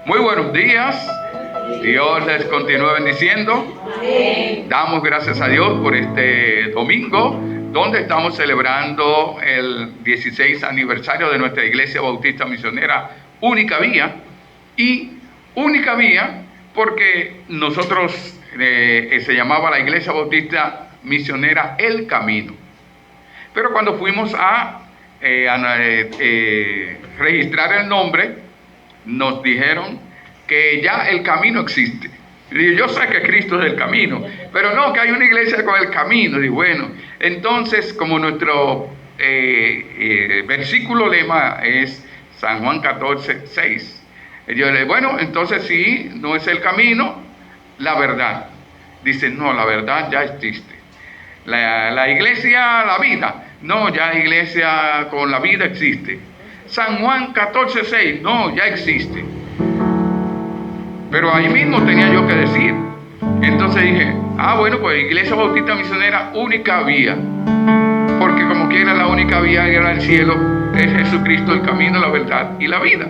Muy buenos días, Dios les continúe bendiciendo. Damos gracias a Dios por este domingo, donde estamos celebrando el 16 aniversario de nuestra Iglesia Bautista Misionera Única Vía. Y Única Vía porque nosotros se llamaba la Iglesia Bautista Misionera El Camino. Pero cuando fuimos a registrar el nombre, nos dijeron que ya el camino existe. Y yo sé que Cristo es el camino, pero no, que hay una iglesia con el camino. Y bueno, entonces como nuestro versículo lema es San Juan 14:6, yo le bueno, entonces sí, no es el camino, la verdad. Dicen, no, la verdad ya existe. La iglesia, la vida, no, ya la iglesia con la vida existe. San Juan 14:6, no, ya existe. Pero ahí mismo tenía yo que decir. Entonces dije, bueno, pues Iglesia Bautista Misionera Única Vía. Porque como quiera la única vía ir al cielo es Jesucristo, el camino, la verdad y la vida.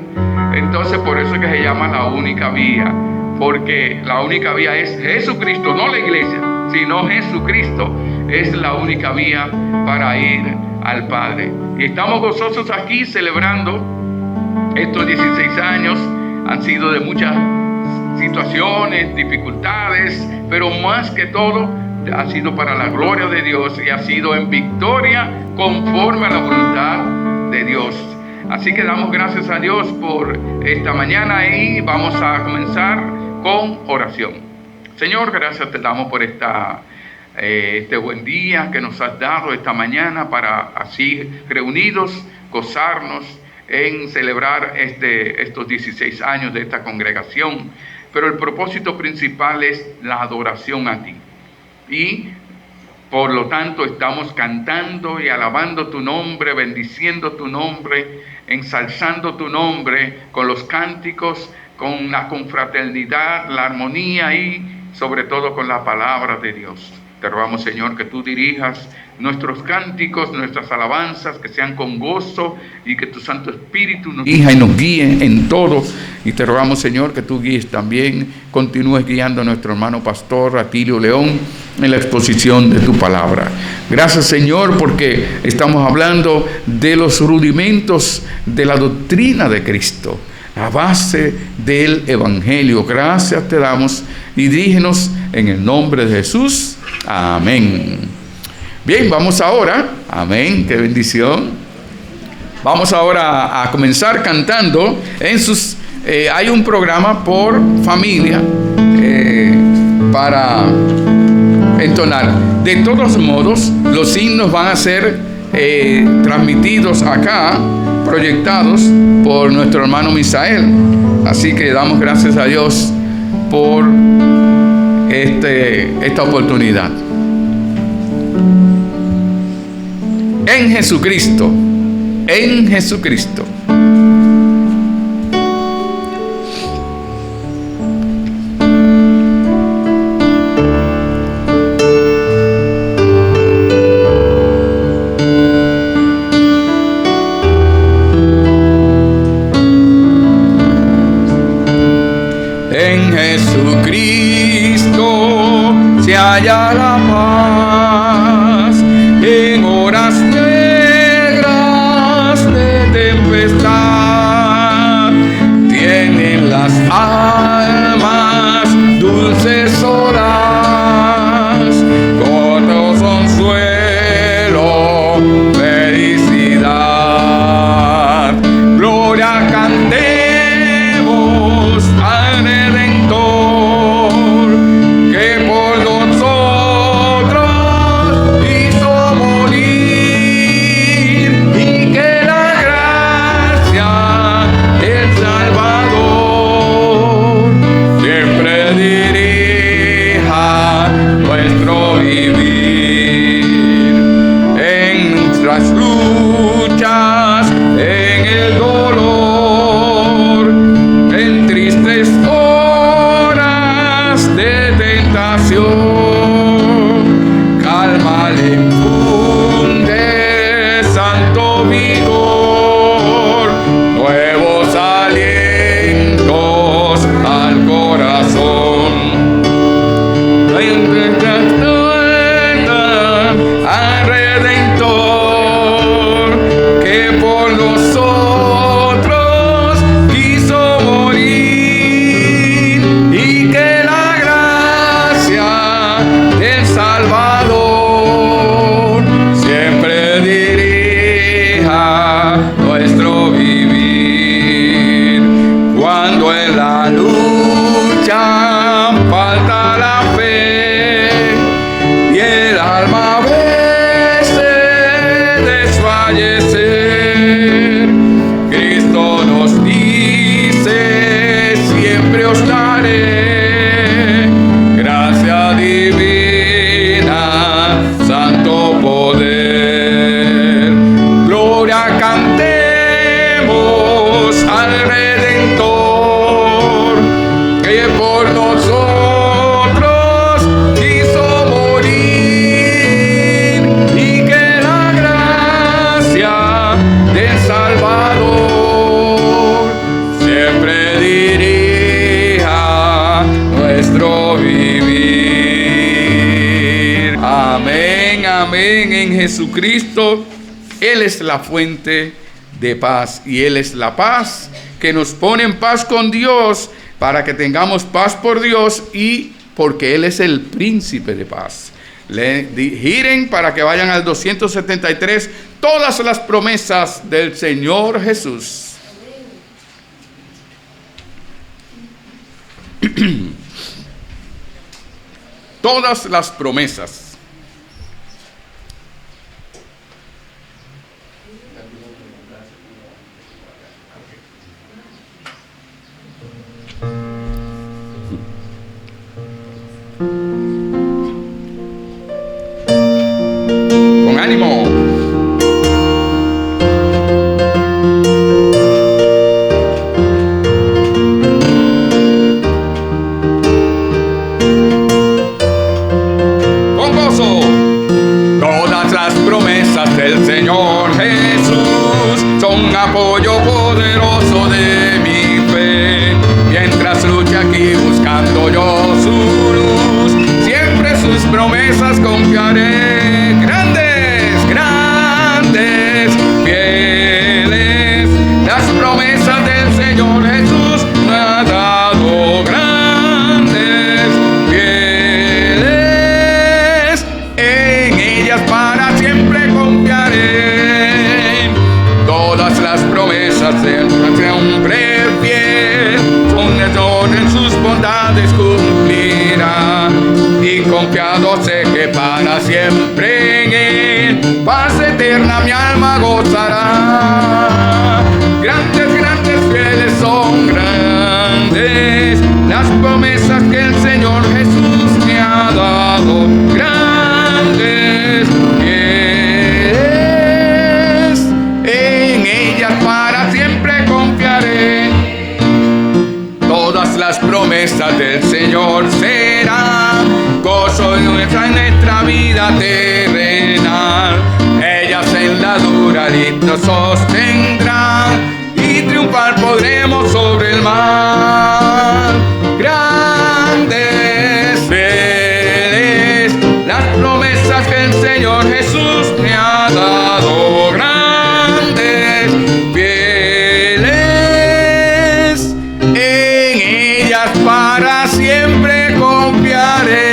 Entonces por eso es que se llama la única vía. Porque la única vía es Jesucristo, no la iglesia, sino Jesucristo es la única vía para ir al Padre. Y estamos gozosos aquí celebrando estos 16 años. Han sido de muchas situaciones, dificultades, pero más que todo ha sido para la gloria de Dios y ha sido en victoria conforme a la voluntad de Dios. Así que damos gracias a Dios por esta mañana y vamos a comenzar con oración. Señor, gracias te damos por este buen día que nos has dado esta mañana para así reunidos gozarnos en celebrar estos 16 años de esta congregación. Pero el propósito principal es la adoración a ti. Y por lo tanto estamos cantando y alabando tu nombre, bendiciendo tu nombre, ensalzando tu nombre con los cánticos, con la confraternidad, la armonía y sobre todo con la palabra de Dios. Te rogamos, Señor, que tú dirijas nuestros cánticos, nuestras alabanzas, que sean con gozo y que tu Santo Espíritu nos dirija y nos guíe en todo. Y te rogamos, Señor, que tú guíes también, continúes guiando a nuestro hermano pastor Atilio León en la exposición de tu palabra. Gracias, Señor, porque estamos hablando de los rudimentos de la doctrina de Cristo, a base del Evangelio. Gracias te damos y dirígenos en el nombre de Jesús. Amén. Bien, vamos ahora, amén, qué bendición. Vamos ahora a comenzar cantando hay un programa por familia para entonar. De todos modos, los himnos van a ser transmitidos acá, proyectados por nuestro hermano Misael. Así que damos gracias a Dios por esta oportunidad. En Jesucristo, en Jesucristo. En Jesucristo se halla la paz en horas negras de tempestad. Tienen las almas dulces horas, gozo, consuelo, felicidad. Gloria cantemos al Redentor, que por nosotros Amén. En Jesucristo, Él es la fuente de paz y Él es la paz que nos pone en paz con Dios para que tengamos paz por Dios y porque Él es el príncipe de paz. Giren para que vayan al 273 todas las promesas del Señor Jesús. Todas las promesas. Con ánimo. Con gozo. Todas las promesas del Señor Jesús son apoyo poderoso de mi fe. Mientras luche aquí buscando yo su luz, siempre sus promesas confiaré. Grandes, grandes, fieles, las promesas del Señor Jesús me ha dado. Grandes, fieles, en ellas para siempre confiaré. Todas las promesas del hombre fiel son en sus bondades cumplirá, y confiado sé que para siempre en Él paz eterna mi alma gozará. Grandes, grandes, fieles son grandes las promesas que el Señor Jesús me ha dado. Grandes, fieles, en ellas para siempre confiaré. Todas las promesas del Señor serán gozo en nuestra vida terrenal. Ellas en la dura lid nos sostendrán y triunfar podremos sobre el mal. Grandes, fieles, las promesas que el Señor Jesús me ha dado. Grandes, fieles, en ellas para siempre confiaré.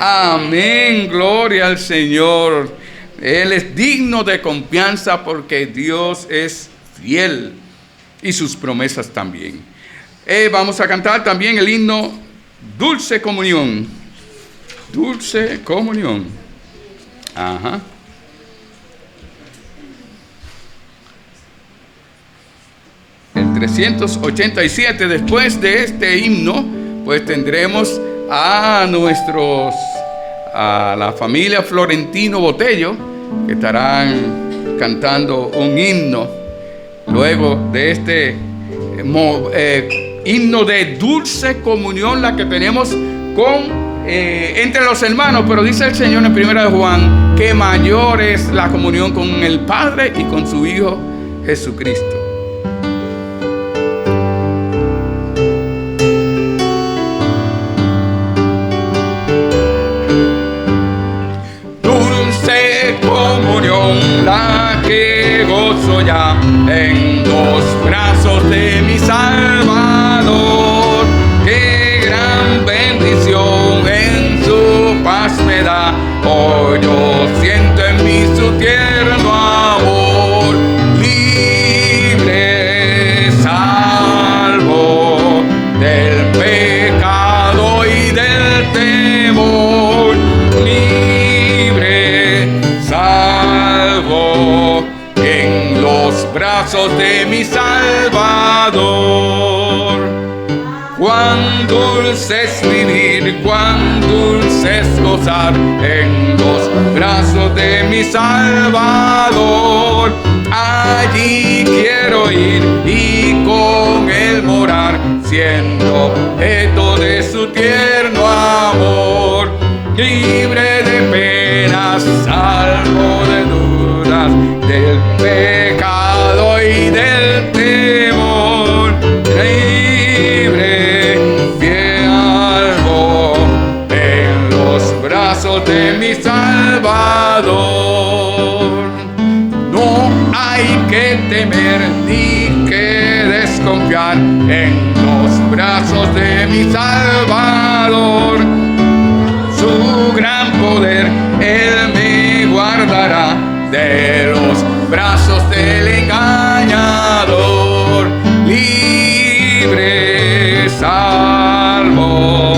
Amén, gloria al Señor. Él es digno de confianza porque Dios es fiel y sus promesas también. Vamos a cantar también el himno Dulce Comunión. Dulce Comunión. Ajá. El 387, después de este himno, pues tendremos a la familia Florentino Botello, que estarán cantando un himno luego de este himno de dulce comunión, la que tenemos entre los hermanos. Pero dice el Señor en 1 de Juan que mayor es la comunión con el Padre y con su Hijo Jesucristo. Comunión, la que gozo ya en los brazos de mi Salvador. Qué gran bendición en su paz me da. Hoy yo siento en mí su tierno amor. Libre, salvo del pecado y del temor. Salvo en los brazos de mi Salvador. Cuán dulce es vivir, cuán dulce es gozar en los brazos de mi Salvador. Allí quiero ir y con él morar, siendo objeto de su tierno amor. Libre de penas, salvo de dudas, del pecado y del temor. Libre, salvo en los que temer ni que desconfiar, en los brazos de mi Salvador. Su gran poder Él me guardará de los brazos del engañador. Libre, salvo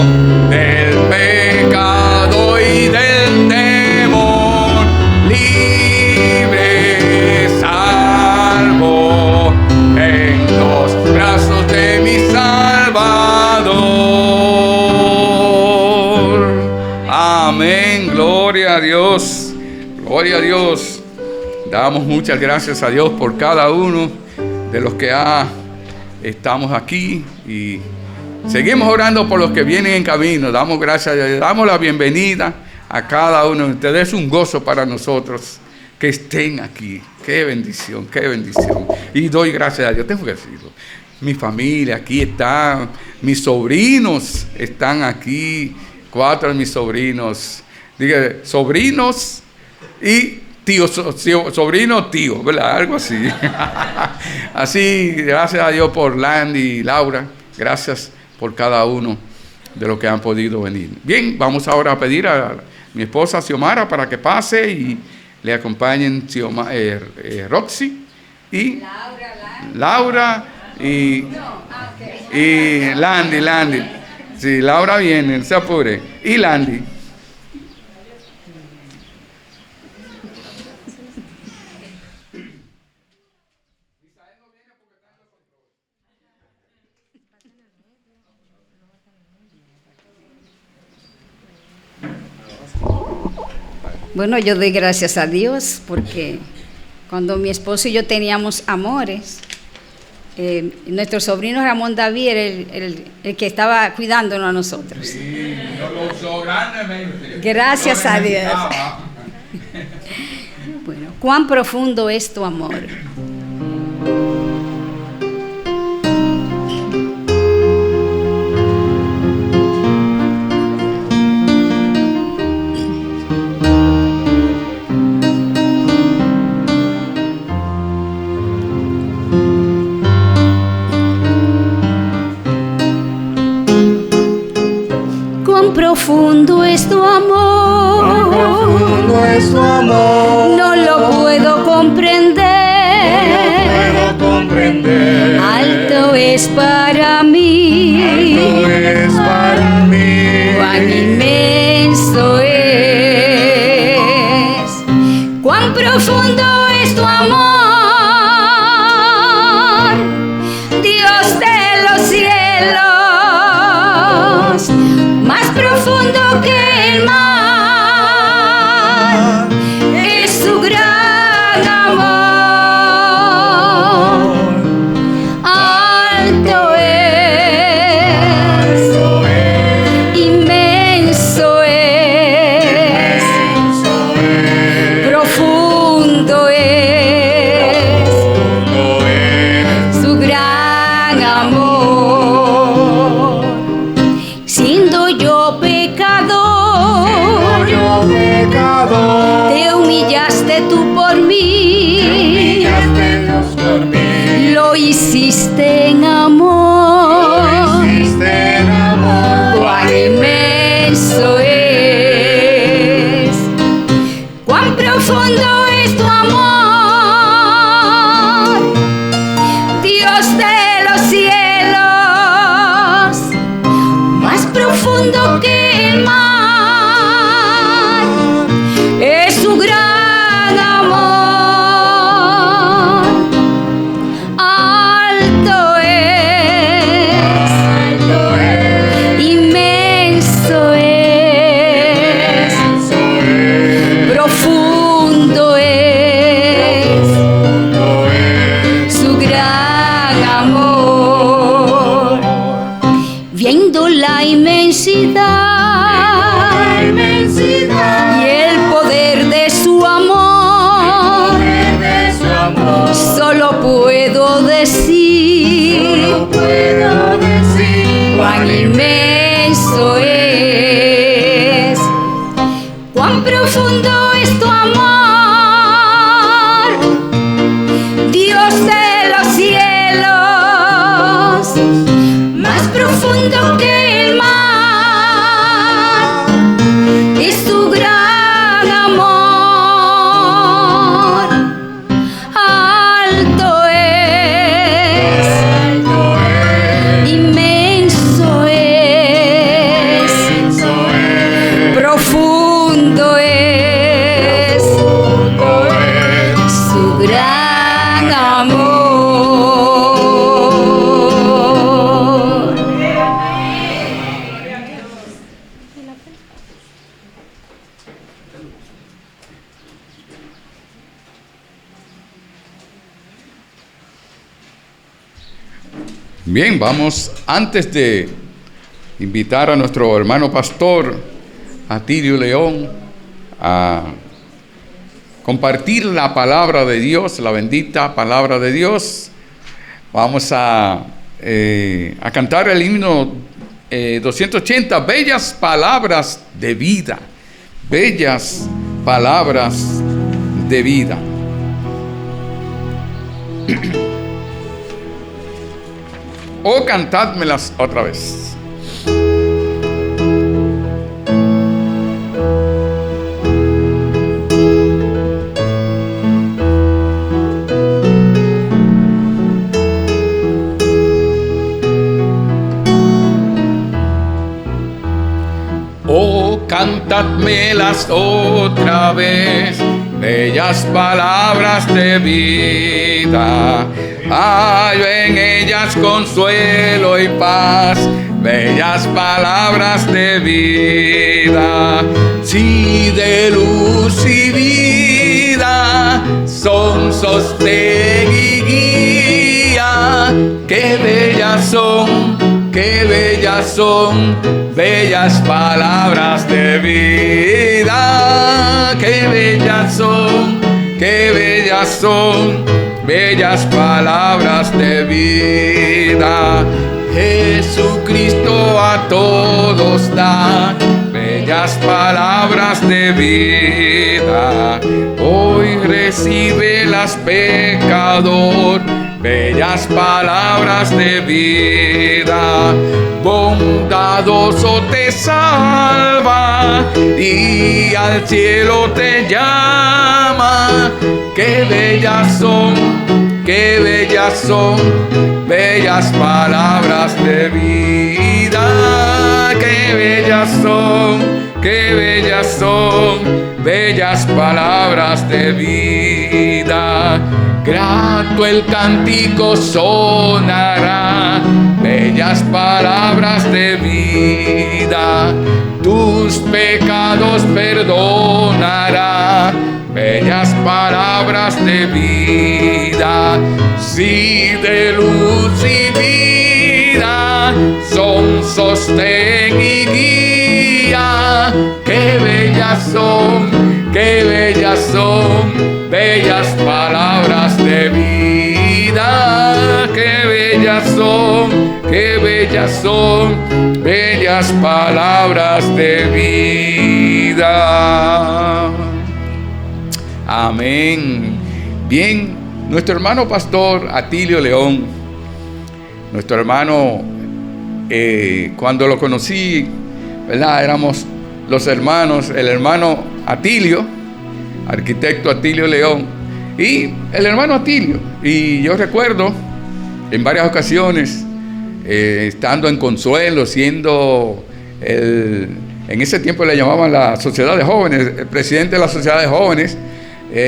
del pecado y del temor. Libre, salvo en los brazos de mi Salvador. Amén, gloria a Dios, gloria a Dios. Damos muchas gracias a Dios por cada uno de los que estamos aquí y seguimos orando por los que vienen en camino. Damos gracias, damos la bienvenida a cada uno de ustedes. Es un gozo para nosotros que estén aquí. Qué bendición, qué bendición. Y doy gracias a Dios, tengo que decirlo. Mi familia aquí está, mis sobrinos están aquí, 4 de mis sobrinos. Diga, sobrinos y tíos, sobrino, tío, ¿verdad? Algo así. Así, gracias a Dios por Landy y Laura. Gracias por cada uno de los que han podido venir. Bien, vamos ahora a pedir a mi esposa Xiomara para que pase y le acompañen Roxy y Laura y Landy. Sí, Laura viene, no se apure. Y Landy. Bueno, yo doy gracias a Dios porque cuando mi esposo y yo teníamos amores, nuestro sobrino Ramón David era el que estaba cuidándonos a nosotros. Sí, lo usó grandemente. Gracias a Dios. Bueno, cuán profundo es tu amor. Profundo es tu amor, profundo es tu amor, no lo puedo comprender, alto es para mí, cuán inmenso es, cuán profundo es tu amor, Dios de los cielos. Más profundo que el mar es su gran amor. Alto es, inmenso es, profundo es su gran amor. Siendo yo pecador, te humillaste tú por mí, lo hiciste en amor, cuán inmenso es, cuán profundo es tu amor, Dios de los cielos. Más profundo que el mar es su gran amor. Alto es, gran amor. Bien, vamos, antes de invitar a nuestro hermano pastor Atilio León a compartir la palabra de Dios, la bendita palabra de Dios, vamos a cantar el himno 280, bellas palabras de vida, bellas palabras de vida. O cantádmelas otra vez. Oh, cantádmelas otra vez, bellas palabras de vida. Hallo en ellas consuelo y paz, bellas palabras de vida. Si de luz y vida son sostén y guía, qué bellas son, qué bellas son, bellas palabras de vida. Qué bellas son, qué bellas son, bellas palabras de vida. Jesucristo a todos da bellas palabras de vida. Hoy recíbelas, pecador, bellas palabras de vida. Bondadoso te salva y al cielo te llama. Qué bellas son, qué bellas son, bellas palabras de vida. Qué bellas son, qué bellas son, bellas palabras de vida. Grato el cántico sonará, bellas palabras de vida. Tus pecados perdonará, bellas palabras de vida. Si de luz y vida son sostén y guía, qué bellas son, qué bellas son, bellas palabras de vida. Qué bellas son, qué bellas son, bellas palabras de vida. Amén. Bien, nuestro hermano pastor Atilio León, nuestro hermano, cuando lo conocí, ¿verdad? Éramos los hermanos, el hermano Atilio, arquitecto Atilio León, y el hermano Atilio. Y yo recuerdo en varias ocasiones, estando en Consuelo, siendo en ese tiempo le llamaban la Sociedad de Jóvenes, el presidente de la Sociedad de Jóvenes,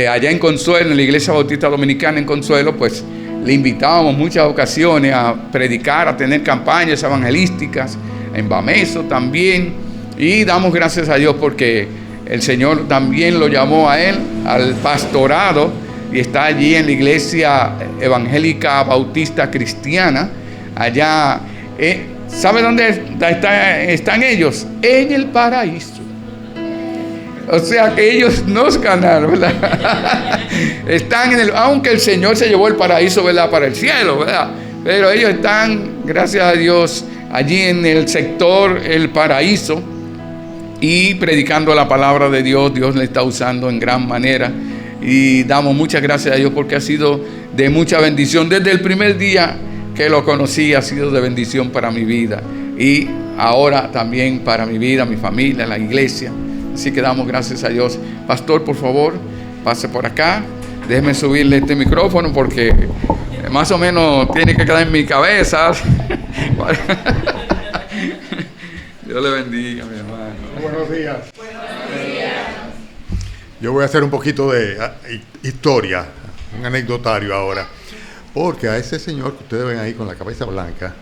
allá en Consuelo, en la Iglesia Bautista Dominicana en Consuelo, pues le invitábamos muchas ocasiones a predicar, a tener campañas evangelísticas, en Bameso también, y damos gracias a Dios porque el Señor también lo llamó a él, al pastorado, y está allí en la Iglesia Evangélica Bautista Cristiana, allá, ¿sabe dónde están ellos? En el paraíso. O sea que ellos nos ganaron, ¿verdad? Están aunque el Señor se llevó el paraíso, ¿verdad?, para el cielo, ¿verdad? Pero ellos están, gracias a Dios, allí en el sector El Paraíso y predicando la palabra de Dios. Dios le está usando en gran manera y damos muchas gracias a Dios porque ha sido de mucha bendición. Desde el primer día que lo conocí ha sido de bendición para mi vida y ahora también para mi vida, mi familia, la iglesia. Así que damos gracias a Dios. Pastor, por favor, pase por acá. Déjeme subirle este micrófono porque más o menos tiene que quedar en mi cabeza. Dios le bendiga, mi hermano. Buenos días. Buenos días. Yo voy a hacer un poquito de historia un anecdotario ahora, porque a ese señor que ustedes ven ahí con la cabeza blanca,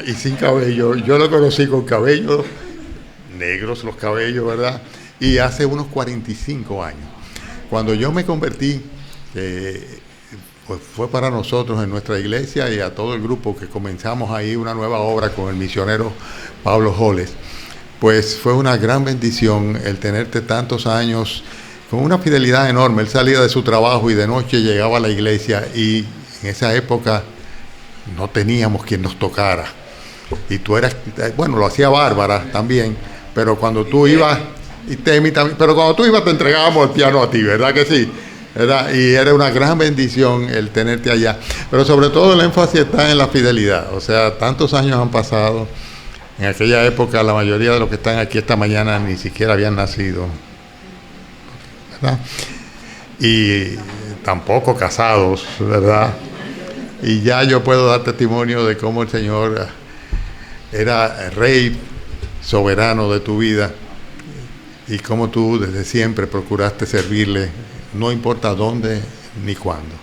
y sin cabello, yo lo conocí con cabello, negros los cabellos, ¿verdad? Y hace unos 45 años. Cuando yo me convertí, pues fue para nosotros en nuestra iglesia y a todo el grupo que comenzamos ahí una nueva obra con el misionero Pablo Joles. Pues fue una gran bendición el tenerte tantos años con una fidelidad enorme. Él salía de su trabajo y de noche llegaba a la iglesia, y en esa época no teníamos quien nos tocara. Y tú eras, bueno, lo hacía Bárbara también, pero cuando tú ibas, y Temi también, pero cuando tú ibas te entregábamos el piano a ti, ¿verdad que sí? ¿Verdad? Y era una gran bendición el tenerte allá. Pero sobre todo el énfasis está en la fidelidad. O sea, tantos años han pasado. En aquella época la mayoría de los que están aquí esta mañana ni siquiera habían nacido, ¿verdad? Y tampoco casados, ¿verdad? Y ya yo puedo dar testimonio de cómo el Señor era rey soberano de tu vida y cómo tú desde siempre procuraste servirle, no importa dónde ni cuándo.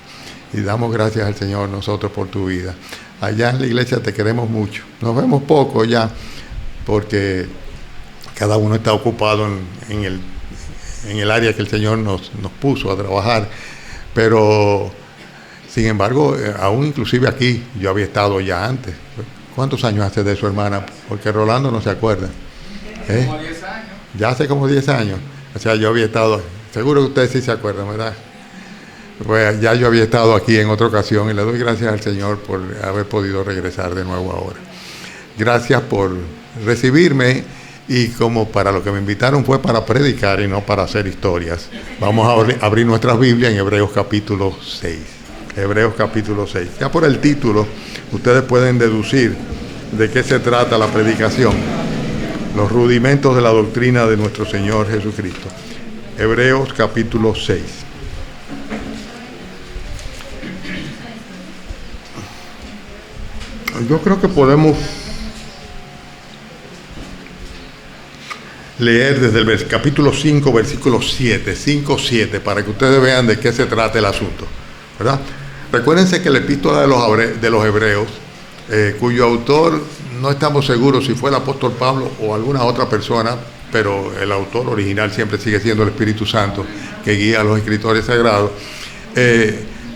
Y damos gracias al Señor nosotros por tu vida. Allá en la iglesia te queremos mucho. Nos vemos poco ya, porque cada uno está ocupado en el área que el Señor nos puso a trabajar. Pero, sin embargo, aún inclusive aquí, yo había estado ya antes. ¿Cuántos años hace de eso, hermana? Porque Rolando no se acuerda. Como 10 años. Ya hace como 10 años. O sea, yo había estado, seguro que ustedes sí se acuerdan, ¿verdad? Pues ya yo había estado aquí en otra ocasión y le doy gracias al Señor por haber podido regresar de nuevo ahora. Gracias por recibirme, y como para lo que me invitaron fue para predicar y no para hacer historias, vamos a abrir nuestras Biblias en Hebreos capítulo 6. Hebreos capítulo 6. Ya por el título ustedes pueden deducir de qué se trata la predicación. Los rudimentos de la doctrina de nuestro Señor Jesucristo. Hebreos capítulo 6. Yo creo que podemos leer desde el capítulo 5, versículo 7, 5-7, para que ustedes vean de qué se trata el asunto, ¿verdad? Recuérdense que la epístola de los Hebreos, cuyo autor no estamos seguros si fue el apóstol Pablo o alguna otra persona, pero el autor original siempre sigue siendo el Espíritu Santo que guía a los escritores sagrados.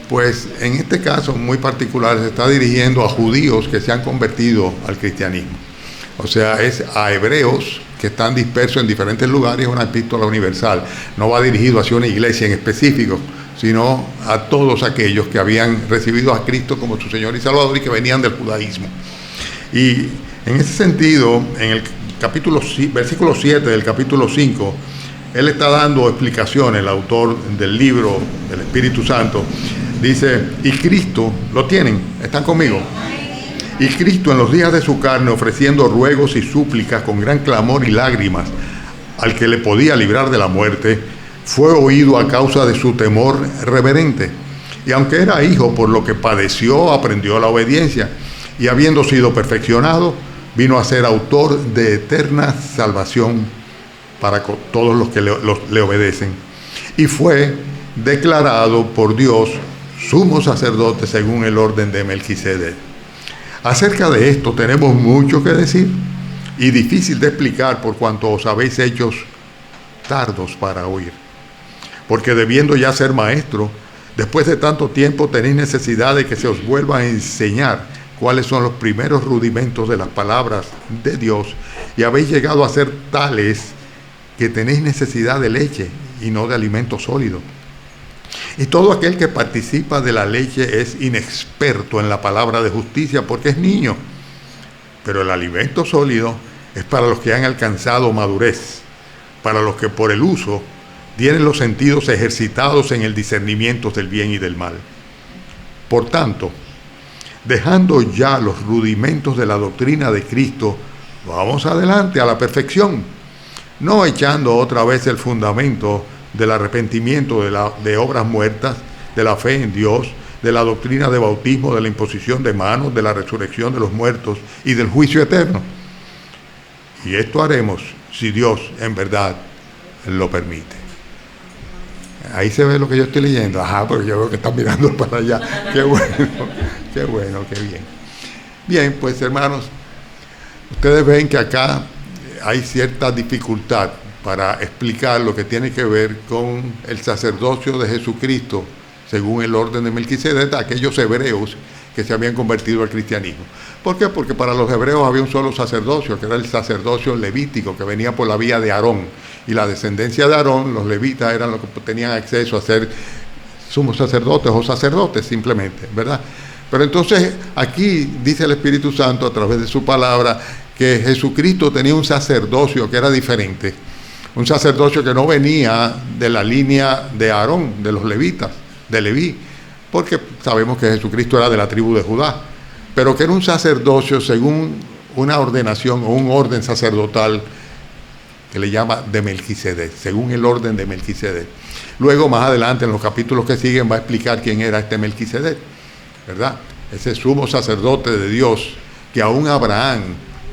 Pues en este caso muy particular se está dirigiendo a judíos que se han convertido al cristianismo. O sea, es a hebreos que están dispersos en diferentes lugares, es una epístola universal. No va dirigido hacia una iglesia en específico, sino a todos aquellos que habían recibido a Cristo como su Señor y Salvador y que venían del judaísmo. Y en ese sentido, en el versículo 7 del capítulo 5, él está dando explicaciones, el autor del libro del Espíritu Santo. Dice, y Cristo, ¿lo tienen? ¿Están conmigo? Y Cristo en los días de su carne, ofreciendo ruegos y súplicas con gran clamor y lágrimas al que le podía librar de la muerte, fue oído a causa de su temor reverente. Y aunque era hijo, por lo que padeció, aprendió la obediencia. Y habiendo sido perfeccionado, vino a ser autor de eterna salvación para todos los que le obedecen. Y fue declarado por Dios sumo sacerdote según el orden de Melquisedec. Acerca de esto tenemos mucho que decir y difícil de explicar por cuanto os habéis hecho tardos para oír. Porque debiendo ya ser maestro, después de tanto tiempo tenéis necesidad de que se os vuelva a enseñar cuáles son los primeros rudimentos de las palabras de Dios, y habéis llegado a ser tales que tenéis necesidad de leche y no de alimento sólido. Y todo aquel que participa de la leche es inexperto en la palabra de justicia porque es niño. Pero el alimento sólido es para los que han alcanzado madurez, para los que por el uso tienen los sentidos ejercitados en el discernimiento del bien y del mal. Por tanto, dejando ya los rudimentos de la doctrina de Cristo, vamos adelante a la perfección, no echando otra vez el fundamento del arrepentimiento de obras muertas, de la fe en Dios, de la doctrina de bautismo, de la imposición de manos, de la resurrección de los muertos y del juicio eterno. Y esto haremos si Dios en verdad lo permite. Ahí se ve lo que yo estoy leyendo. Ajá, porque yo veo que están mirando para allá. Qué bueno, qué bien. Bien, pues hermanos, ustedes ven que acá hay cierta dificultad para explicar lo que tiene que ver con el sacerdocio de Jesucristo, según el orden de Melquisedec, a aquellos hebreos que se habían convertido al cristianismo. ¿Por qué? Porque para los hebreos había un solo sacerdocio, que era el sacerdocio levítico, que venía por la vía de Aarón. Y la descendencia de Aarón, los levitas, eran los que tenían acceso a ser sumos sacerdotes o sacerdotes simplemente, ¿verdad? Pero entonces aquí dice el Espíritu Santo a través de su palabra que Jesucristo tenía un sacerdocio que era diferente. Un sacerdocio que no venía de la línea de Aarón, de los levitas, de Leví, porque sabemos que Jesucristo era de la tribu de Judá, pero que era un sacerdocio según una ordenación o un orden sacerdotal que le llama de Melquisedec, según el orden de Melquisedec. Luego, más adelante, en los capítulos que siguen, va a explicar quién era este Melquisedec, ¿verdad? Ese sumo sacerdote de Dios que aún Abraham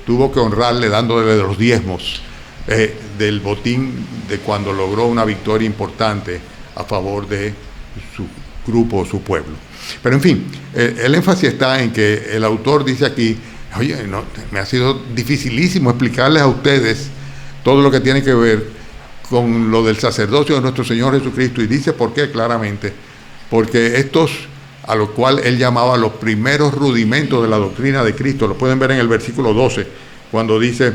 tuvo que honrarle dándole los diezmos del botín de cuando logró una victoria importante a favor de su grupo, su pueblo. Pero en fin, el énfasis está en que el autor dice aquí, oye, no, me ha sido dificilísimo explicarles a ustedes todo lo que tiene que ver con lo del sacerdocio de nuestro Señor Jesucristo, y dice por qué claramente, porque estos, a lo cual él llamaba los primeros rudimentos de la doctrina de Cristo, lo pueden ver en el versículo 12, cuando dice,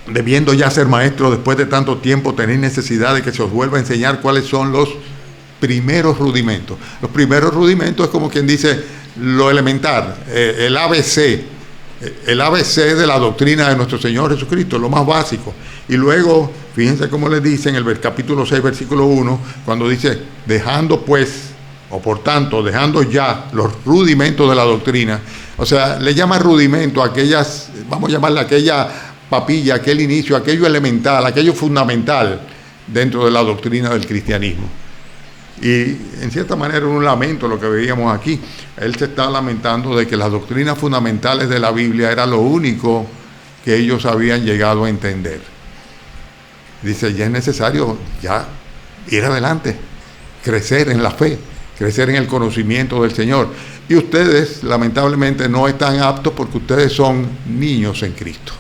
debiendo ya ser maestros después de tanto tiempo, tenéis necesidad de que se os vuelva a enseñar cuáles son los primeros rudimentos. Los primeros rudimentos es como quien dice lo elemental, el ABC de la doctrina de nuestro Señor Jesucristo, lo más básico. Y luego, fíjense cómo les dice en el capítulo 6, versículo 1, cuando dice, dejando pues, o por tanto, dejando ya los rudimentos de la doctrina, o sea, le llama rudimento a aquellas, vamos a llamarle aquella papilla, aquel inicio, aquello elemental, aquello fundamental dentro de la doctrina del cristianismo. Y en cierta manera era un lamento lo que veíamos aquí. Él se está lamentando de que las doctrinas fundamentales de la Biblia era lo único que ellos habían llegado a entender. Dice, ya es necesario ya ir adelante, crecer en la fe, crecer en el conocimiento del Señor. Y ustedes lamentablemente no están aptos porque ustedes son niños en Cristo.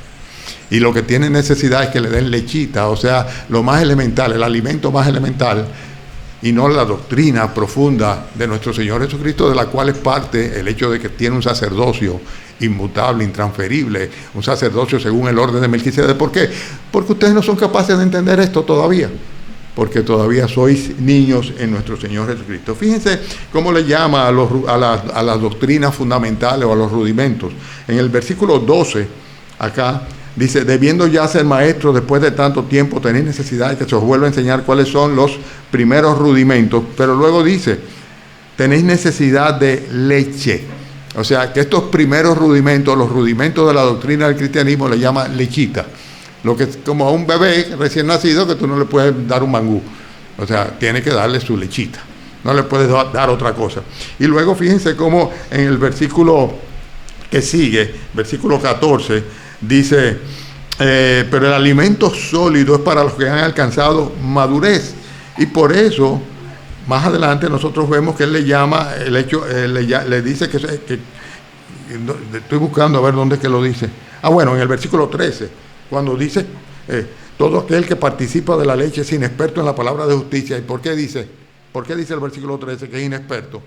Y lo que tienen necesidad es que le den lechita, o sea, lo más elemental, el alimento más elemental, y no la doctrina profunda de nuestro Señor Jesucristo, de la cual es parte el hecho de que tiene un sacerdocio inmutable, intransferible, un sacerdocio según el orden de Melquisedec. ¿Por qué? Porque ustedes no son capaces de entender esto todavía, porque todavía sois niños en nuestro Señor Jesucristo. Fíjense cómo le llama a las doctrinas fundamentales o a los rudimentos. En el versículo 12, acá, dice, debiendo ya ser maestros después de tanto tiempo, tenéis necesidad de que se os vuelva a enseñar cuáles son los primeros rudimentos, pero luego dice, tenéis necesidad de leche. O sea, que estos primeros rudimentos, los rudimentos de la doctrina del cristianismo, le llama lechita. Lo que es como a un bebé recién nacido que tú no le puedes dar un mangú. O sea, tiene que darle su lechita. No le puedes dar otra cosa. Y luego fíjense cómo en el versículo que sigue, versículo 14, dice, pero el alimento sólido es para los que han alcanzado madurez. Y por eso, más adelante nosotros vemos que él le llama, le dice que estoy buscando a ver dónde es que lo dice. Bueno, en el versículo 13, cuando dice, todo aquel que participa de la leche es inexperto en la palabra de justicia. ¿Y por qué dice el versículo 13 que es inexperto?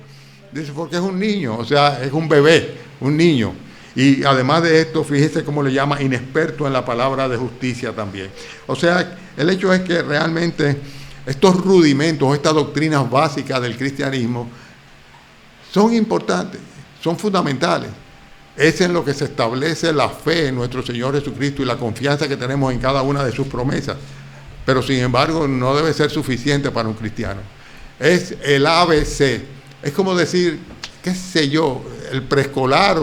Dice, porque es un niño, o sea, es un bebé, un niño. Y además de esto, fíjese cómo le llama inexperto en la palabra de justicia también. O sea, el hecho es que realmente estos rudimentos, estas doctrinas básicas del cristianismo son importantes, son fundamentales. Es en lo que se establece la fe en nuestro Señor Jesucristo y la confianza que tenemos en cada una de sus promesas. Pero sin embargo, no debe ser suficiente para un cristiano. Es el ABC. Es como decir, qué sé yo, el preescolar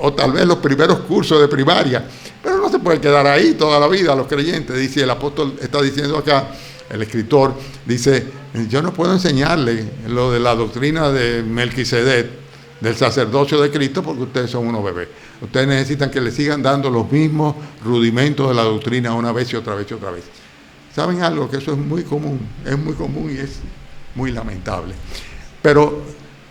o tal vez los primeros cursos de primaria, pero no se puede quedar ahí toda la vida los creyentes. Dice el apóstol, está diciendo acá, el escritor, dice, yo no puedo enseñarle lo de la doctrina de Melquisedec, del sacerdocio de Cristo, porque ustedes son unos bebés. Ustedes necesitan que le sigan dando los mismos rudimentos de la doctrina una vez y otra vez y otra vez. ¿Saben algo? Que eso es muy común y es muy lamentable. Pero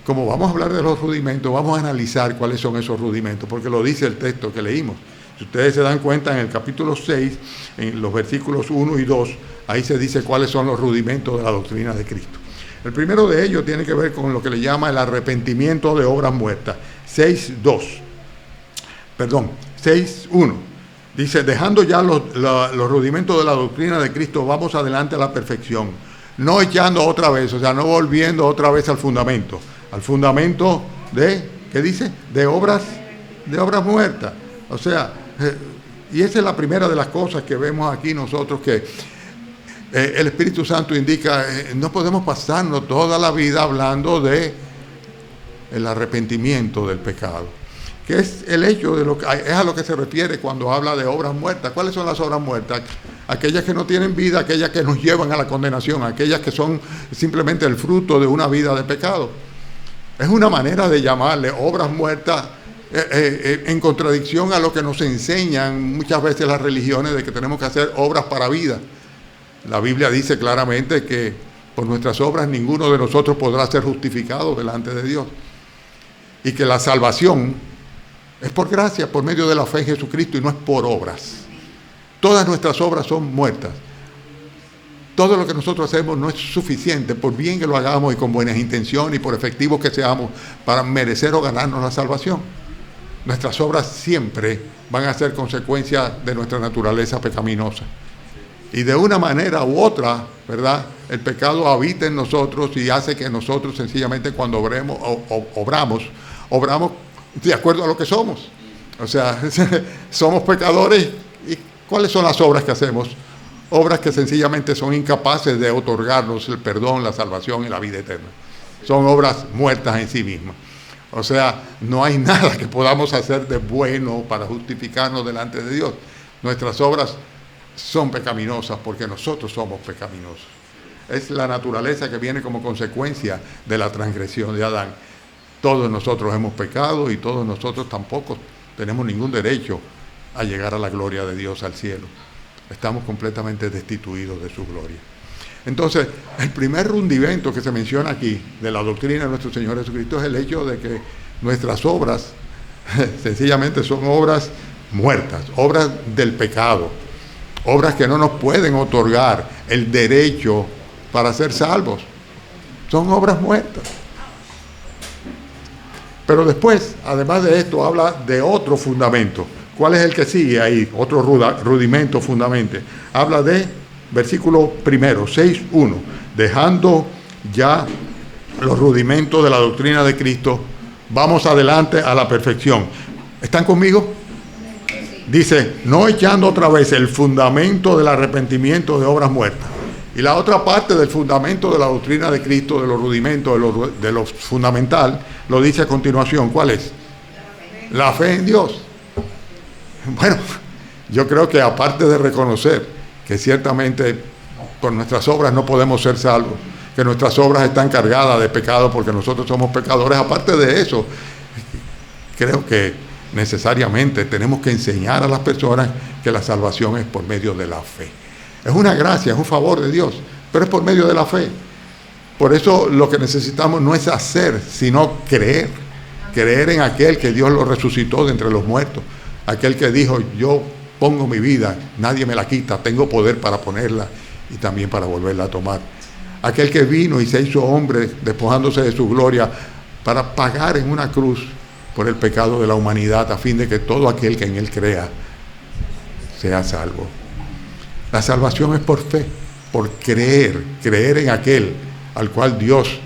como vamos a hablar de los rudimentos, vamos a analizar cuáles son esos rudimentos, porque lo dice el texto que leímos. Si ustedes se dan cuenta, en el capítulo 6, en los versículos 1 y 2, ahí se dice cuáles son los rudimentos de la doctrina de Cristo. El primero de ellos tiene que ver con lo que le llama el arrepentimiento de obras muertas. 6.1. Dice, dejando ya los rudimentos de la doctrina de Cristo, vamos adelante a la perfección. No echando otra vez, o sea, no volviendo otra vez al fundamento de, ¿qué dice? De obras muertas. O sea, y esa es la primera de las cosas que vemos aquí nosotros, que el Espíritu Santo indica, no podemos pasarnos toda la vida hablando de el arrepentimiento del pecado, que es el hecho de es a lo que se refiere cuando habla de obras muertas. ¿Cuáles son las obras muertas? Aquellas que no tienen vida, aquellas que nos llevan a la condenación, aquellas que son simplemente el fruto de una vida de pecado. Es una manera de llamarle obras muertas en contradicción a lo que nos enseñan muchas veces las religiones, de que tenemos que hacer obras para vida. La Biblia dice claramente que por nuestras obras ninguno de nosotros podrá ser justificado delante de Dios, y que la salvación es por gracia, por medio de la fe en Jesucristo, y no es por obras. Todas nuestras obras son muertas. Todo lo que nosotros hacemos no es suficiente, por bien que lo hagamos y con buenas intenciones y por efectivos que seamos, para merecer o ganarnos la salvación. Nuestras obras siempre van a ser consecuencia de nuestra naturaleza pecaminosa. Y de una manera u otra, ¿verdad?, el pecado habita en nosotros y hace que nosotros sencillamente cuando obramos de acuerdo a lo que somos. O sea, somos pecadores. ¿Y cuáles son las obras que hacemos? Obras que sencillamente son incapaces de otorgarnos el perdón, la salvación y la vida eterna. Son obras muertas en sí mismas. O sea, no hay nada que podamos hacer de bueno para justificarnos delante de Dios. Nuestras obras son pecaminosas porque nosotros somos pecaminosos. Es la naturaleza que viene como consecuencia de la transgresión de Adán. Todos nosotros hemos pecado y todos nosotros tampoco tenemos ningún derecho a llegar a la gloria de Dios, al cielo. Estamos completamente destituidos de su gloria. Entonces, el primer rudimento que se menciona aquí de la doctrina de nuestro Señor Jesucristo es el hecho de que nuestras obras sencillamente son obras muertas, obras del pecado, obras que no nos pueden otorgar el derecho para ser salvos. Son obras muertas. Pero después, además de esto, habla de otro fundamento. ¿Cuál es el que sigue ahí? Otro rudimento, fundamento. Habla de, versículo primero, 6.1, dejando ya los rudimentos de la doctrina de Cristo, vamos adelante a la perfección. ¿Están conmigo? Dice, no echando otra vez el fundamento del arrepentimiento de obras muertas. Y la otra parte del fundamento de la doctrina de Cristo, de los rudimentos, de lo fundamental, lo dice a continuación. ¿Cuál es? La fe en Dios. Bueno, yo creo que aparte de reconocer que ciertamente por nuestras obras no podemos ser salvos, que nuestras obras están cargadas de pecado porque nosotros somos pecadores, aparte de eso, creo que necesariamente tenemos que enseñar a las personas que la salvación es por medio de la fe. Es una gracia, es un favor de Dios, pero es por medio de la fe. Por eso lo que necesitamos no es hacer, sino creer. Creer en aquel que Dios lo resucitó de entre los muertos. Aquel que dijo, yo pongo mi vida, nadie me la quita, tengo poder para ponerla y también para volverla a tomar. Aquel que vino y se hizo hombre, despojándose de su gloria, para pagar en una cruz por el pecado de la humanidad, a fin de que todo aquel que en él crea sea salvo. La salvación es por fe, por creer en aquel al cual Dios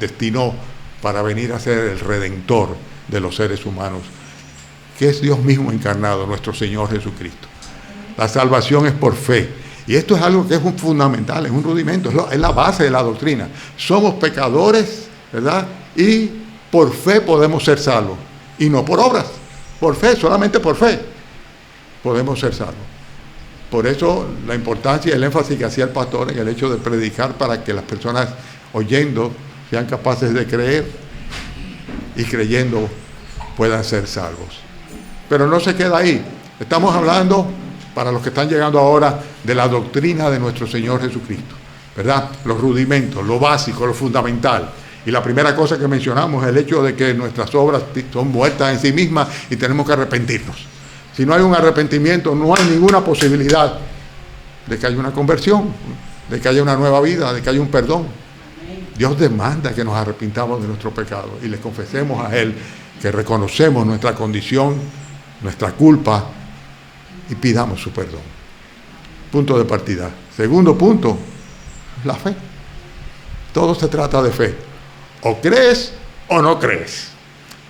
destinó para venir a ser el redentor de los seres humanos, que es Dios mismo encarnado, nuestro Señor Jesucristo. La salvación es por fe. Y esto es algo que es un fundamental, es un rudimento, es la base de la doctrina. Somos pecadores, ¿verdad? Y por fe podemos ser salvos. Y no por obras, por fe, solamente por fe podemos ser salvos. Por eso la importancia y el énfasis que hacía el pastor en el hecho de predicar para que las personas oyendo sean capaces de creer y creyendo puedan ser salvos. Pero no se queda ahí. Estamos hablando, para los que están llegando ahora, de la doctrina de nuestro Señor Jesucristo, ¿verdad? Los rudimentos, lo básico, lo fundamental. Y la primera cosa que mencionamos es el hecho de que nuestras obras son muertas en sí mismas y tenemos que arrepentirnos. Si no hay un arrepentimiento, no hay ninguna posibilidad de que haya una conversión, de que haya una nueva vida, de que haya un perdón. Dios demanda que nos arrepintamos de nuestro pecado y le confesemos a Él que reconocemos nuestra condición, nuestra culpa y pidamos su perdón. Punto de partida. Segundo punto, la fe. Todo se trata de fe. O crees o no crees.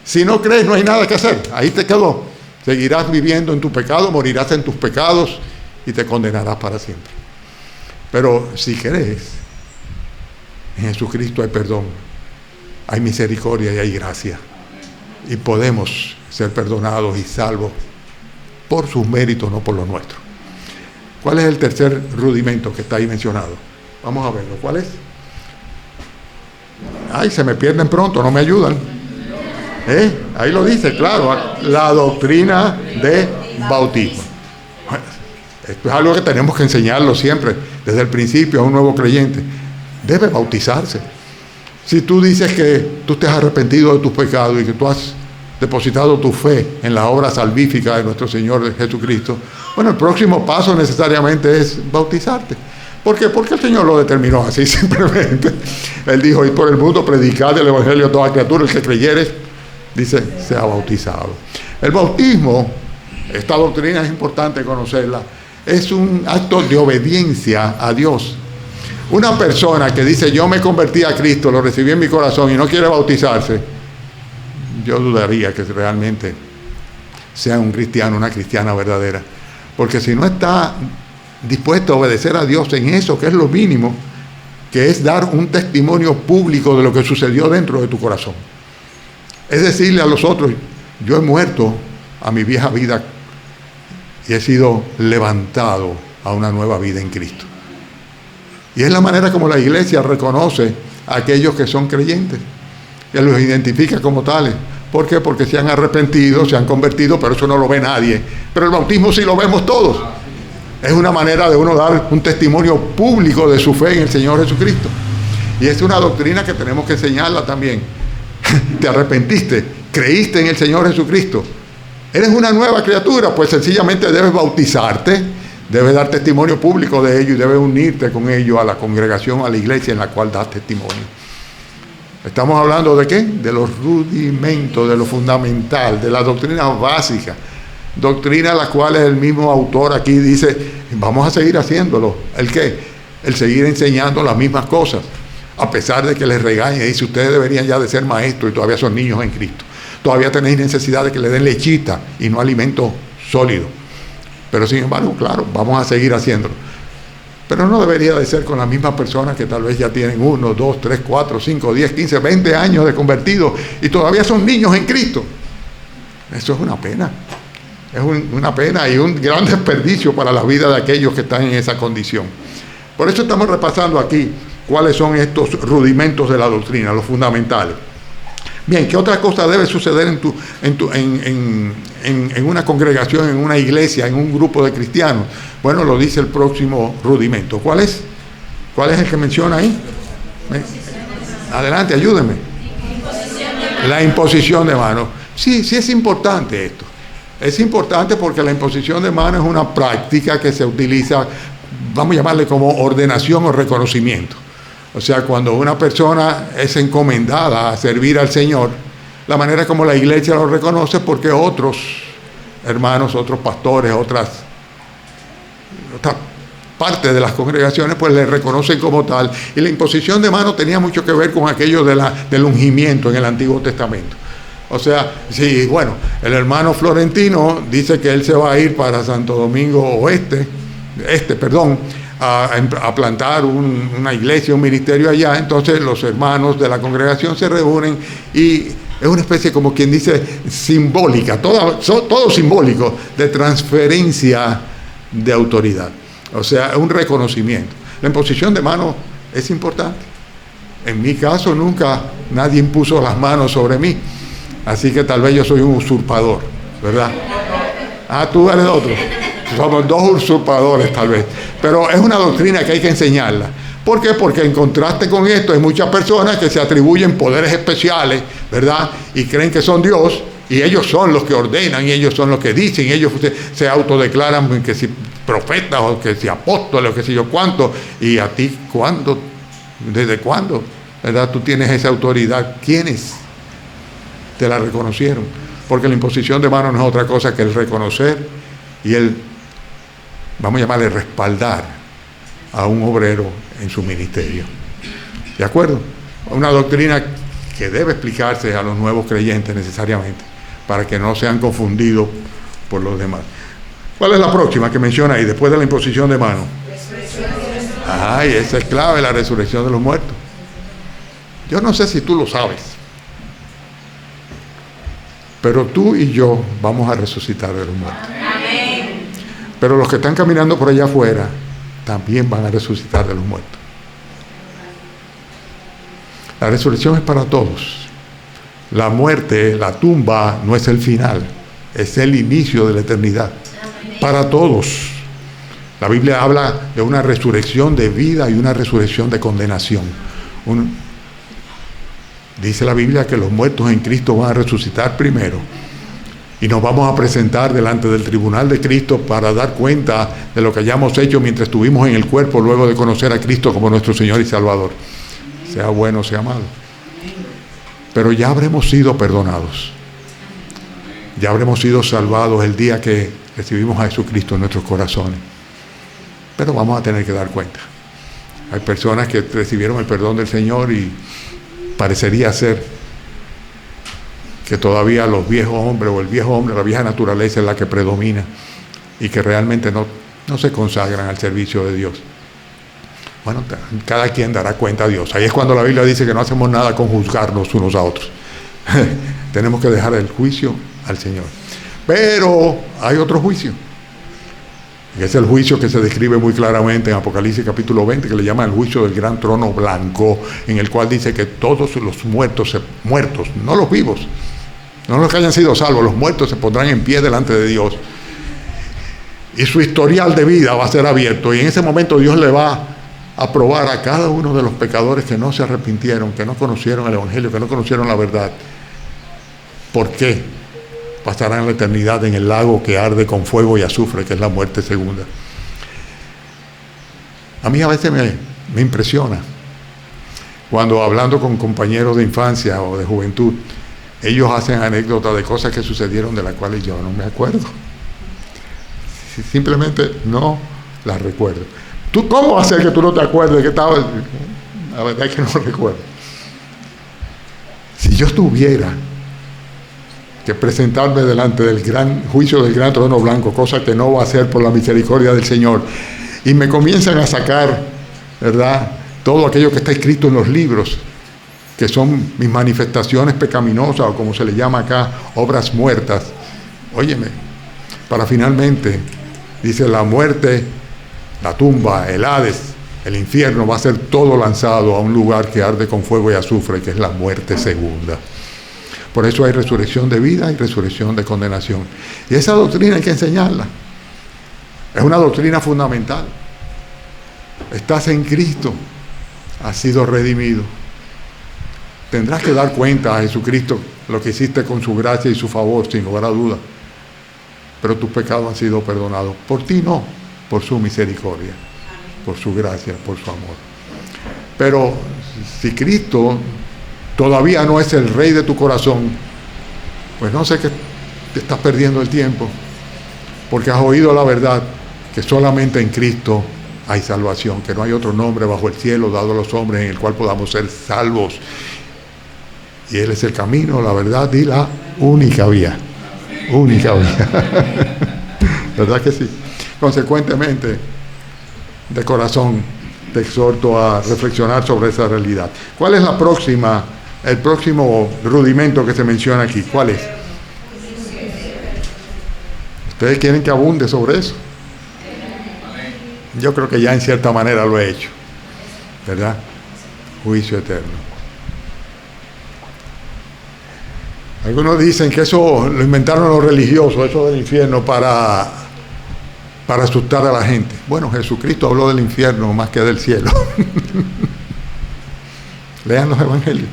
Si no crees, no hay nada que hacer. Ahí te quedó. Seguirás viviendo en tu pecado, morirás en tus pecados y te condenarás para siempre. Pero si crees, en Jesucristo hay perdón, hay misericordia y hay gracia. Y podemos ser perdonados y salvos por sus méritos, no por los nuestros. ¿Cuál es el tercer rudimento que está ahí mencionado? Vamos a verlo. ¿Cuál es? Ay, se me pierden pronto, no me ayudan. Ahí lo dice, claro, la doctrina de bautismo. Bueno, esto es algo que tenemos que enseñarlo siempre, desde el principio, a un nuevo creyente. Debe bautizarse. Si tú dices que tú te has arrepentido de tus pecados y que tú has depositado tu fe en la obra salvífica de nuestro Señor Jesucristo, bueno, el próximo paso necesariamente es bautizarte. ¿Por qué? Porque el Señor lo determinó así simplemente. Él dijo, id por el mundo, predicad el evangelio a toda criatura, el que creyere, dice, sea bautizado. El bautismo, esta doctrina es importante conocerla, es un acto de obediencia a Dios. Una persona que dice, yo me convertí a Cristo, lo recibí en mi corazón y no quiere bautizarse, yo dudaría que realmente sea un cristiano, una cristiana verdadera. Porque si no está dispuesto a obedecer a Dios en eso, que es lo mínimo, que es dar un testimonio público de lo que sucedió dentro de tu corazón. Es decirle a los otros, yo he muerto a mi vieja vida y he sido levantado a una nueva vida en Cristo. Y es la manera como la iglesia reconoce a aquellos que son creyentes. Y los identifica como tales. ¿Por qué? Porque se han arrepentido, se han convertido, pero eso no lo ve nadie. Pero el bautismo sí lo vemos todos. Es una manera de uno dar un testimonio público de su fe en el Señor Jesucristo. Y es una doctrina que tenemos que enseñarla también. Te arrepentiste, creíste en el Señor Jesucristo. Eres una nueva criatura, pues sencillamente debes bautizarte, debes dar testimonio público de ello y debes unirte con ellos a la congregación, a la iglesia en la cual das testimonio. Estamos hablando de qué? De los rudimentos, de lo fundamental, de la doctrina básica. Doctrina a la cual el mismo autor aquí dice, vamos a seguir haciéndolo. ¿El qué? El seguir enseñando las mismas cosas. A pesar de que les regañe, dice, ustedes deberían ya de ser maestros y todavía son niños en Cristo. Todavía tenéis necesidad de que le den lechita y no alimento sólido. Pero sin embargo, claro, vamos a seguir haciéndolo. Pero no debería de ser con las mismas personas que tal vez ya tienen 1, 2, 3, 4, 5, 10, 15, 20 años de convertidos y todavía son niños en Cristo. Eso es una pena. Es una pena y un gran desperdicio para la vida de aquellos que están en esa condición. Por eso estamos repasando aquí cuáles son estos rudimentos de la doctrina, los fundamentales. Bien, ¿qué otra cosa debe suceder en una congregación, en una iglesia, en un grupo de cristianos? Bueno, lo dice el próximo rudimento. ¿Cuál es? ¿Cuál es el que menciona ahí? Adelante, ayúdenme. La imposición de manos. Sí es importante esto. Es importante porque la imposición de manos es una práctica que se utiliza, vamos a llamarle como ordenación o reconocimiento. O sea, cuando una persona es encomendada a servir al Señor, la manera como la iglesia lo reconoce porque otros hermanos, otros pastores, otras partes de las congregaciones, pues le reconocen como tal. Y la imposición de manos tenía mucho que ver con aquello del ungimiento en el Antiguo Testamento. O sea, sí, bueno, el hermano Florentino dice que él se va a ir para Santo Domingo a plantar una iglesia, un ministerio allá. Entonces los hermanos de la congregación se reúnen y es una especie, como quien dice, simbólica, todo simbólico, de transferencia de autoridad. O sea, es un reconocimiento. La imposición de manos es importante. En mi caso nunca nadie impuso las manos sobre mí. Así que tal vez yo soy un usurpador, ¿verdad? Tú eres otro. Somos dos usurpadores tal vez. Pero es una doctrina que hay que enseñarla. ¿Por qué? Porque en contraste con esto hay muchas personas que se atribuyen poderes especiales, ¿verdad? Y creen que son Dios, y ellos son los que ordenan, y ellos son los que dicen, y ellos se autodeclaran que si profetas, o que si apóstoles, o que si yo cuánto. Y a ti, ¿cuándo? ¿Desde cuándo? ¿Verdad? Tú tienes esa autoridad. ¿Quiénes te la reconocieron? Porque la imposición de manos no es otra cosa que el reconocer y el, vamos a llamarle, respaldar a un obrero en su ministerio. ¿De acuerdo? Una doctrina que debe explicarse a los nuevos creyentes necesariamente, para que no sean confundidos por los demás. ¿Cuál es la próxima que menciona ahí, después de la imposición de manos? Ay, esa es clave, la resurrección de los muertos. Yo no sé si tú lo sabes, pero tú y yo vamos a resucitar de los muertos. Pero los que están caminando por allá afuera también van a resucitar de los muertos. La resurrección es para todos. La muerte, la tumba, no es el final, es el inicio de la eternidad. Para todos. La Biblia habla de una resurrección de vida y una resurrección de condenación. Dice la Biblia que los muertos en Cristo van a resucitar primero. Y nos vamos a presentar delante del tribunal de Cristo para dar cuenta de lo que hayamos hecho mientras estuvimos en el cuerpo, luego de conocer a Cristo como nuestro Señor y Salvador. Sea bueno, sea malo. Pero ya habremos sido perdonados. Ya habremos sido salvados el día que recibimos a Jesucristo en nuestros corazones. Pero vamos a tener que dar cuenta. Hay personas que recibieron el perdón del Señor y parecería ser que todavía los viejos hombres o el viejo hombre, la vieja naturaleza es la que predomina y que realmente no se consagran al servicio de Dios. Bueno, cada quien dará cuenta a Dios. Ahí es cuando la Biblia dice que no hacemos nada con juzgarnos unos a otros. Tenemos que dejar el juicio al Señor. Pero hay otro juicio. Y es el juicio que se describe muy claramente en Apocalipsis capítulo 20, que le llama el juicio del gran trono blanco, en el cual dice que todos los muertos, no los vivos, no los que hayan sido salvos, los muertos se pondrán en pie delante de Dios. Y su historial de vida va a ser abierto. Y en ese momento Dios le va a probar a cada uno de los pecadores que no se arrepintieron, que no conocieron el Evangelio, que no conocieron la verdad. ¿Por qué? Pasarán la eternidad en el lago que arde con fuego y azufre, que es la muerte segunda. A mí a veces me impresiona cuando hablando con compañeros de infancia o de juventud, ellos hacen anécdotas de cosas que sucedieron de las cuales yo no me acuerdo. Simplemente no las recuerdo. ¿Tú cómo hacer que tú no te acuerdes que estaba? La verdad es que no recuerdo. Si yo tuviera que presentarme delante del gran juicio del gran trono blanco, cosa que no va a hacer por la misericordia del Señor, y me comienzan a sacar, ¿verdad?, todo aquello que está escrito en los libros, que son mis manifestaciones pecaminosas, o como se le llama acá, obras muertas. Óyeme, para finalmente, dice, la muerte, la tumba, el Hades, el infierno, va a ser todo lanzado a un lugar que arde con fuego y azufre, que es la muerte segunda. Por eso hay resurrección de vida y resurrección de condenación. Y esa doctrina hay que enseñarla. Es una doctrina fundamental. Estás en Cristo, has sido redimido. Tendrás que dar cuenta a Jesucristo lo que hiciste con su gracia y su favor, sin lugar a duda. Pero tus pecados han sido perdonados. Por ti no, por su misericordia, por su gracia, por su amor. Pero si Cristo todavía no es el rey de tu corazón, pues no sé, que te estás perdiendo el tiempo, porque has oído la verdad, que solamente en Cristo hay salvación, que no hay otro nombre bajo el cielo dado a los hombres en el cual podamos ser salvos. Y Él es el camino, la verdad y la única vía. Única vía. ¿Verdad que sí? Consecuentemente, de corazón, te exhorto a reflexionar sobre esa realidad. ¿Cuál es el próximo rudimento que se menciona aquí? ¿Cuál es? ¿Ustedes quieren que abunde sobre eso? Yo creo que ya en cierta manera lo he hecho, ¿verdad? Juicio eterno. Algunos dicen que eso lo inventaron los religiosos, eso del infierno, para para asustar a la gente. Bueno, Jesucristo habló del infierno más que del cielo. Lean los evangelios.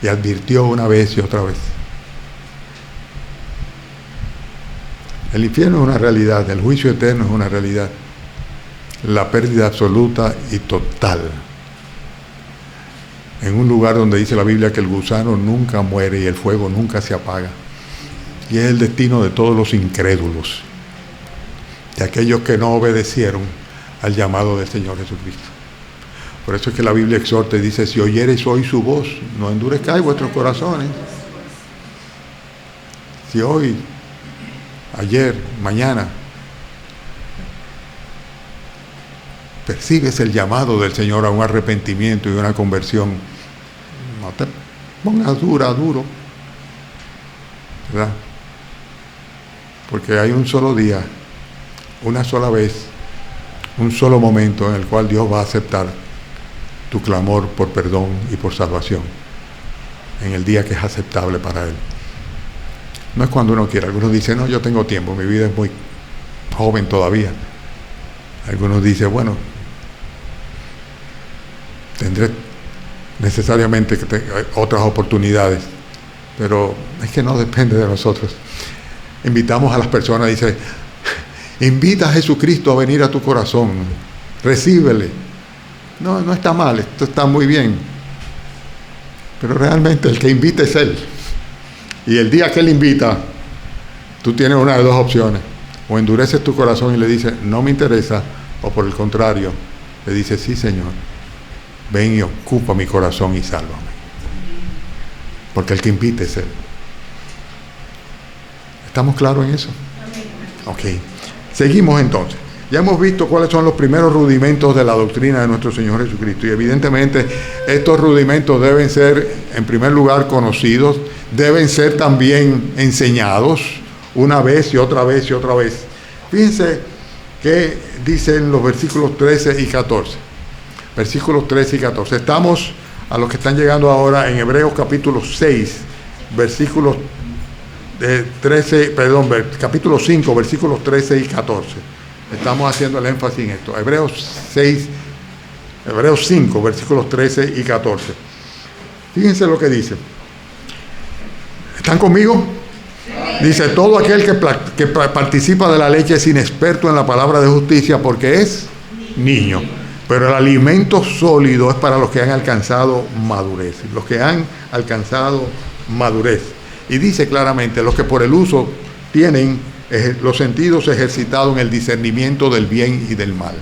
Y advirtió una vez y otra vez. El infierno es una realidad, el juicio eterno es una realidad. La pérdida absoluta y total. En un lugar donde dice la Biblia que el gusano nunca muere y el fuego nunca se apaga. Y es el destino de todos los incrédulos, de aquellos que no obedecieron al llamado del Señor Jesucristo. Por eso es que la Biblia exhorta y dice: si oyereis hoy su voz, no endurezcáis vuestros corazones. Si hoy, ayer, mañana, percibes el llamado del Señor a un arrepentimiento y una conversión, no te pongas duro, ¿verdad? Porque hay un solo día, una sola vez, un solo momento en el cual Dios va a aceptar tu clamor por perdón y por salvación, en el día que es aceptable para Él. No es cuando uno quiera. Algunos dicen: no, yo tengo tiempo, mi vida es muy joven todavía. Algunos dicen: bueno, tendré necesariamente otras oportunidades, pero es que no depende de nosotros. Invitamos a las personas, dice: invita a Jesucristo a venir a tu corazón, recíbele. No está mal, esto está muy bien, pero realmente el que invita es Él. Y el día que Él invita, tú tienes una de dos opciones: o endureces tu corazón y le dices: no me interesa, o por el contrario, le dices: sí, Señor, ven y ocupa mi corazón y sálvame. Porque el que invita es Él. ¿Estamos claros en eso? Ok. Seguimos entonces. Ya hemos visto cuáles son los primeros rudimentos de la doctrina de nuestro Señor Jesucristo. Y evidentemente estos rudimentos deben ser, en primer lugar, conocidos. Deben ser también enseñados una vez y otra vez y otra vez. Fíjense que dicen los versículos 13 y 14. Versículos 13 y 14. Estamos, a los que están llegando ahora, en Hebreos capítulo 6, versículos 13, perdón, capítulo 5, versículos 13 y 14. Estamos haciendo el énfasis en esto. Hebreos 5, versículos 13 y 14. Fíjense lo que dice. ¿Están conmigo? Dice: todo aquel que participa de la ley es inexperto en la palabra de justicia, porque es niño. Pero el alimento sólido es para los que han alcanzado madurez. Los que han alcanzado madurez. Y dice claramente: los que por el uso tienen los sentidos ejercitados en el discernimiento del bien y del mal.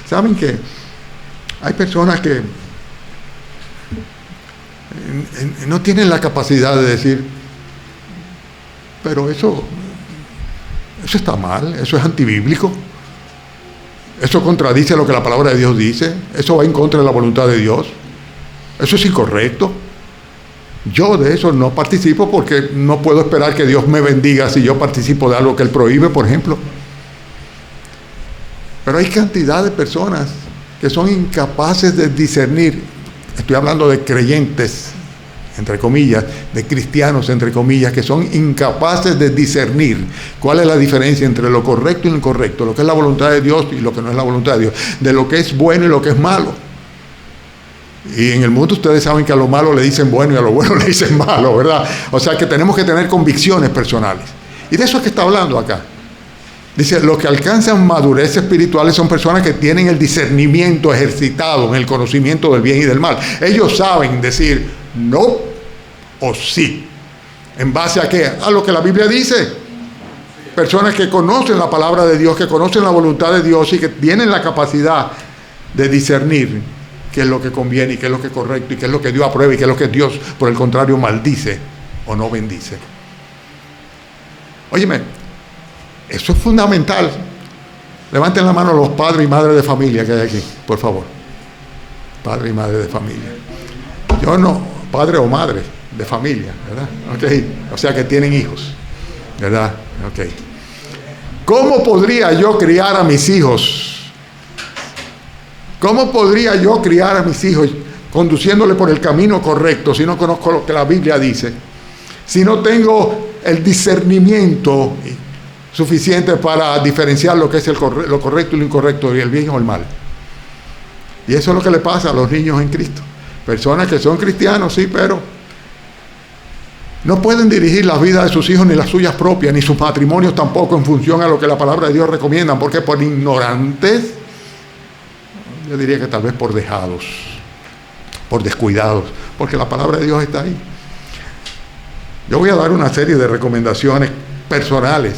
¿Saben que hay personas que no tienen la capacidad de decir: pero eso está mal, eso es antibíblico, eso contradice lo que la palabra de Dios dice, eso va en contra de la voluntad de Dios, eso es incorrecto? Yo de eso no participo, porque no puedo esperar que Dios me bendiga si yo participo de algo que Él prohíbe, por ejemplo. Pero hay cantidad de personas que son incapaces de discernir. Estoy hablando de creyentes, entre comillas, de cristianos, entre comillas, que son incapaces de discernir cuál es la diferencia entre lo correcto y lo incorrecto, lo que es la voluntad de Dios y lo que no es la voluntad de Dios, de lo que es bueno y lo que es malo. Y en el mundo ustedes saben que a lo malo le dicen bueno y a lo bueno le dicen malo, ¿verdad? O sea que tenemos que tener convicciones personales. Y de eso es que está hablando acá. Dice: los que alcanzan madurez espiritual son personas que tienen el discernimiento ejercitado en el conocimiento del bien y del mal. Ellos saben decir no o sí. ¿En base a qué? A lo que la Biblia dice. Personas que conocen la palabra de Dios, que conocen la voluntad de Dios y que tienen la capacidad de discernir qué es lo que conviene y qué es lo que es correcto y qué es lo que Dios aprueba y qué es lo que Dios, por el contrario, maldice o no bendice. Óyeme, eso es fundamental. Levanten la mano los padres y madres de familia que hay aquí, por favor. Padre y madre de familia. Yo no, padre o madre de familia, ¿verdad? Okay. O sea que tienen hijos, ¿verdad? Ok. ¿Cómo podría yo criar a mis hijos? ¿Cómo podría yo criar a mis hijos conduciéndole por el camino correcto si no conozco lo que la Biblia dice? Si no tengo el discernimiento suficientes para diferenciar lo que es lo correcto y lo incorrecto, y el bien o el mal. Y eso es lo que le pasa a los niños en Cristo. Personas que son cristianos, sí, pero no pueden dirigir la vida de sus hijos, ni las suyas propias, ni sus matrimonios tampoco, en función a lo que la palabra de Dios recomienda, porque por ignorantes, yo diría que tal vez por dejados, por descuidados, porque la palabra de Dios está ahí. Yo voy a dar una serie de recomendaciones personales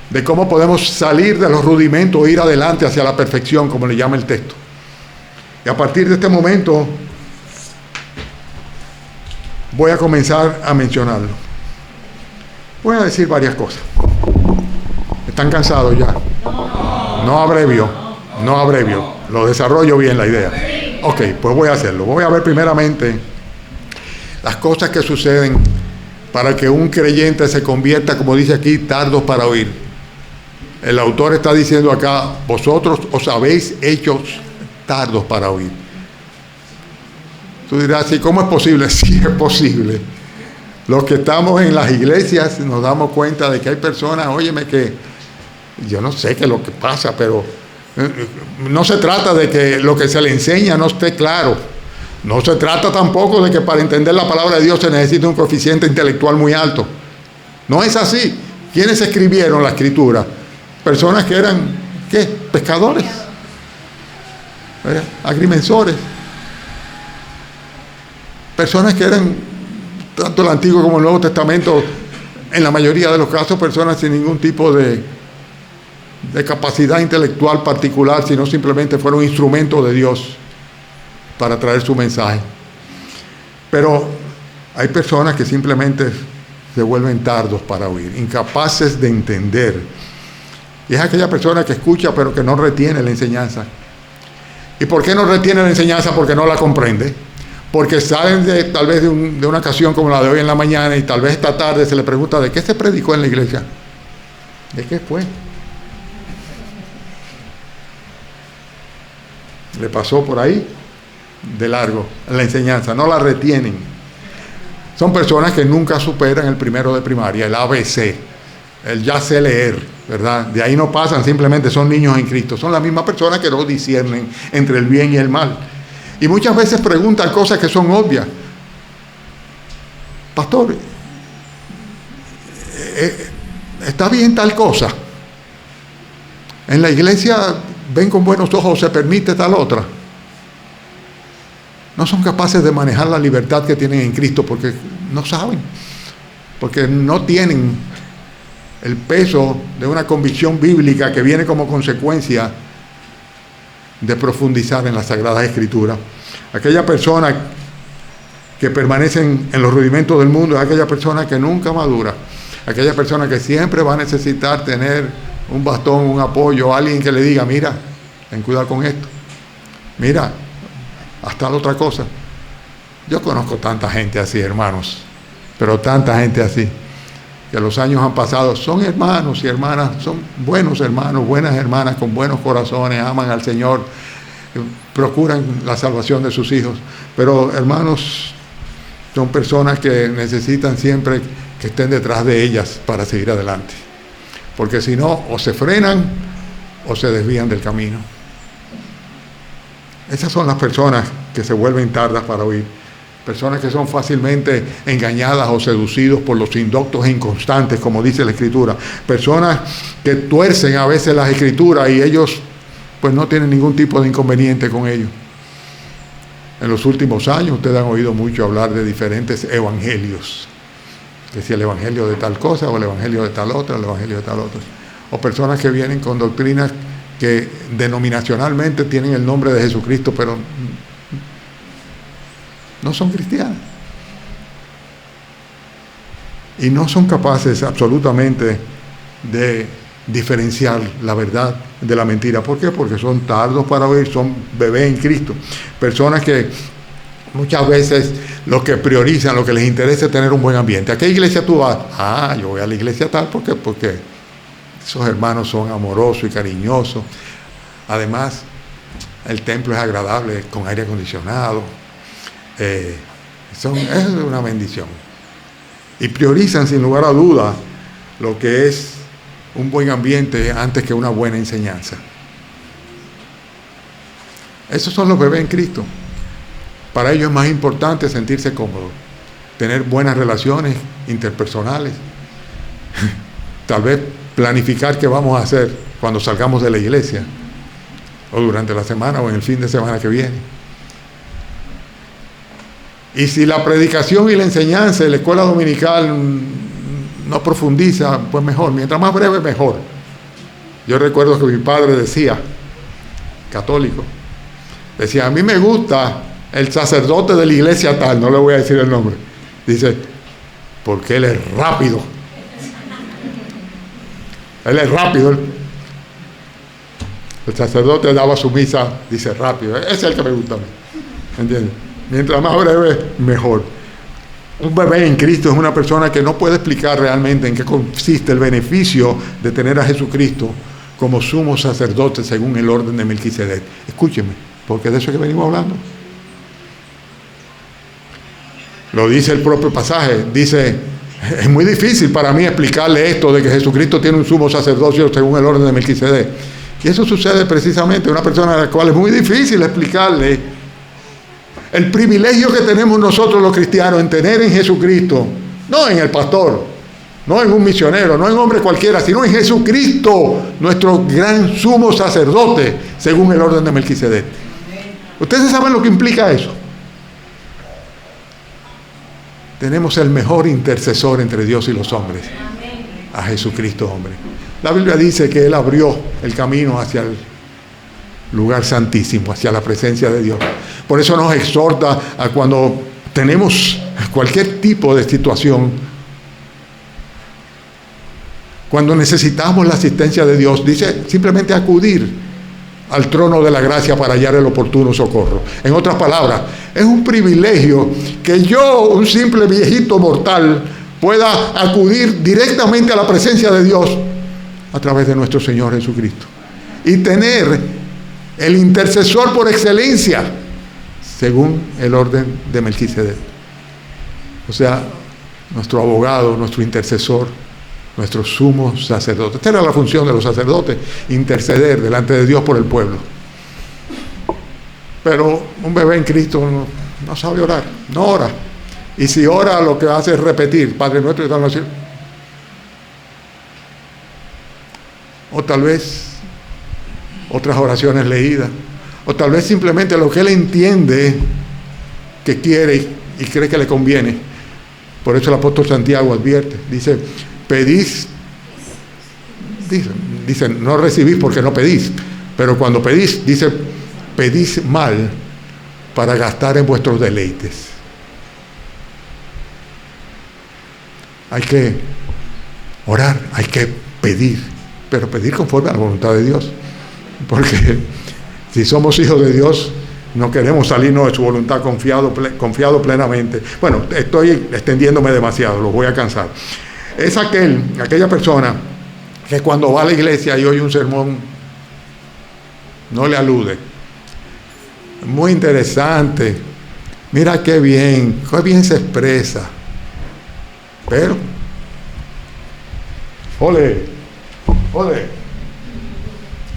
de cómo podemos salir de los rudimentos e ir adelante hacia la perfección, como le llama el texto. Y a partir de este momento voy a comenzar a mencionarlo. Voy a decir varias cosas. ¿Están cansados ya? No abrevio, lo desarrollo bien la idea. Ok, pues voy a hacerlo. Voy a ver primeramente las cosas que suceden para que un creyente se convierta, como dice aquí, tardos para oír. El autor está diciendo acá, vosotros os habéis hecho tardos para oír. Tú dirás, ¿y cómo es posible? Sí, es posible. Los que estamos en las iglesias nos damos cuenta de que hay personas, óyeme, que yo no sé qué es lo que pasa, pero no se trata de que lo que se le enseña no esté claro. No se trata tampoco de que para entender la palabra de Dios se necesita un coeficiente intelectual muy alto. No es así. ¿Quiénes escribieron la escritura? Personas que eran, ¿qué? Pescadores, agrimensores. Personas que eran, tanto el Antiguo como el Nuevo Testamento, en la mayoría de los casos, personas sin ningún tipo de capacidad intelectual particular, sino simplemente fueron instrumentos de Dios para traer su mensaje. Pero hay personas que simplemente se vuelven tardos para oír, incapaces de entender. Y es aquella persona que escucha pero que no retiene la enseñanza. ¿Y por qué no retiene la enseñanza? Porque no la comprende. Porque salen tal vez de una ocasión como la de hoy en la mañana, y tal vez esta tarde se le pregunta, ¿de qué se predicó en la iglesia? ¿De qué fue? Le pasó por ahí de largo la enseñanza, no la retienen. Son personas que nunca superan el primero de primaria, el ABC, el ya sé leer, ¿verdad? De ahí no pasan, simplemente son niños en Cristo. Son las mismas personas que no disciernen entre el bien y el mal. Y muchas veces preguntan cosas que son obvias. Pastor, ¿está bien tal cosa? En la iglesia ven con buenos ojos, se permite tal otra. No son capaces de manejar la libertad que tienen en Cristo porque no saben, porque no tienen el peso de una convicción bíblica que viene como consecuencia de profundizar en las Sagradas Escrituras. Aquella persona que permanece en los rudimentos del mundo es aquella persona que nunca madura, aquella persona que siempre va a necesitar tener un bastón, un apoyo, alguien que le diga, mira, ten cuidado con esto, mira, hasta la otra cosa. Yo conozco tanta gente así, hermanos, pero tanta gente así, que los años han pasado, son hermanos y hermanas, son buenos hermanos, buenas hermanas, con buenos corazones, aman al Señor, procuran la salvación de sus hijos, pero hermanos, son personas que necesitan siempre que estén detrás de ellas para seguir adelante, porque si no, o se frenan o se desvían del camino. Esas son las personas que se vuelven tardas para oír, personas que son fácilmente engañadas o seducidos por los indoctos e inconstantes, como dice la Escritura, personas que tuercen a veces las Escrituras y ellos pues no tienen ningún tipo de inconveniente con ello. En los últimos años ustedes han oído mucho hablar de diferentes evangelios, que si el evangelio de tal cosa o el evangelio de tal otra, el evangelio de tal otra, o personas que vienen con doctrinas que denominacionalmente tienen el nombre de Jesucristo, pero no son cristianas. Y no son capaces absolutamente de diferenciar la verdad de la mentira. ¿Por qué? Porque son tardos para oír, son bebés en Cristo. Personas que muchas veces lo que priorizan, lo que les interesa es tener un buen ambiente. ¿A qué iglesia tú vas? Yo voy a la iglesia tal, ¿por qué? Porque esos hermanos son amorosos y cariñosos. Además, el templo es agradable, con aire acondicionado. Es una bendición. Y priorizan sin lugar a duda lo que es un buen ambiente antes que una buena enseñanza. Esos son los bebés en Cristo. Para ellos es más importante sentirse cómodos, tener buenas relaciones interpersonales, tal vez planificar qué vamos a hacer cuando salgamos de la iglesia, o durante la semana o en el fin de semana que viene. Y si la predicación y la enseñanza de la escuela dominical no profundiza, pues mejor, mientras más breve mejor. Yo recuerdo que mi padre decía, católico, decía, a mí me gusta el sacerdote de la iglesia tal, no le voy a decir el nombre, dice, porque él es rápido. Él es rápido. El sacerdote daba su misa, dice rápido. Ese es el que me gusta a mí. ¿Entiendes? Mientras más breve, mejor. Un bebé en Cristo es una persona que no puede explicar realmente en qué consiste el beneficio de tener a Jesucristo como sumo sacerdote según el orden de Melquisedec. Escúcheme, porque de eso es que venimos hablando. Lo dice el propio pasaje. Dice, es muy difícil para mí explicarle esto de que Jesucristo tiene un sumo sacerdocio según el orden de Melquisedec. Y eso sucede precisamente a una persona a la cual es muy difícil explicarle el privilegio que tenemos nosotros los cristianos en tener en Jesucristo, no en el pastor, no en un misionero, no en hombre cualquiera, sino en Jesucristo, nuestro gran sumo sacerdote, según el orden de Melquisedec. ¿Ustedes saben lo que implica eso? Tenemos el mejor intercesor entre Dios y los hombres, a Jesucristo hombre. La Biblia dice que Él abrió el camino hacia el lugar santísimo, hacia la presencia de Dios. Por eso nos exhorta a cuando tenemos cualquier tipo de situación, cuando necesitamos la asistencia de Dios, dice simplemente acudir al trono de la gracia para hallar el oportuno socorro. En otras palabras, es un privilegio que yo, un simple viejito mortal, pueda acudir directamente a la presencia de Dios a través de nuestro Señor Jesucristo y tener el intercesor por excelencia según el orden de Melquisedec. O sea, nuestro abogado, nuestro intercesor, nuestro sumo sacerdote. Esta era la función de los sacerdotes, interceder delante de Dios por el pueblo. Pero un bebé en Cristo no sabe orar, no ora. Y si ora, lo que hace es repetir, Padre nuestro que estás en los cielos. O tal vez otras oraciones leídas, o tal vez simplemente lo que él entiende que quiere y cree que le conviene. Por eso el apóstol Santiago advierte, dice, pedís, dice, no recibís porque no pedís, pero cuando pedís, dice, pedís mal para gastar en vuestros deleites. Hay que orar, hay que pedir, pero pedir conforme a la voluntad de Dios, porque si somos hijos de Dios, no queremos salirnos de su voluntad confiado plenamente. Bueno, estoy extendiéndome demasiado, los voy a cansar. Es aquella persona que cuando va a la iglesia y oye un sermón, no le alude. Muy interesante, mira qué bien se expresa. Pero,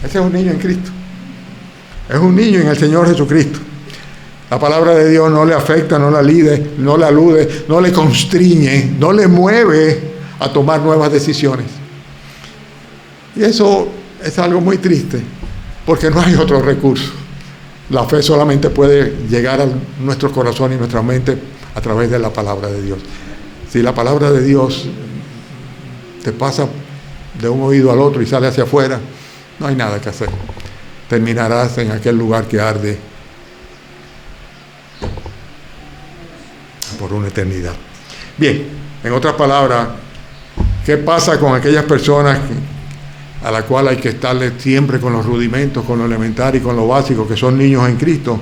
ese es un niño en Cristo. Es un niño en el Señor Jesucristo. La palabra de Dios no le afecta, no le alude, no le constriñe, no le mueve a tomar nuevas decisiones. Y eso es algo muy triste, porque no hay otro recurso. La fe solamente puede llegar a nuestro corazón y nuestra mente a través de la palabra de Dios. Si la palabra de Dios te pasa de un oído al otro y sale hacia afuera, no hay nada que hacer. Terminarás en aquel lugar que arde por una eternidad. Bien, en otras palabras, ¿qué pasa con aquellas personas a las cuales hay que estarle siempre con los rudimentos, con lo elementario y con lo básico, que son niños en Cristo?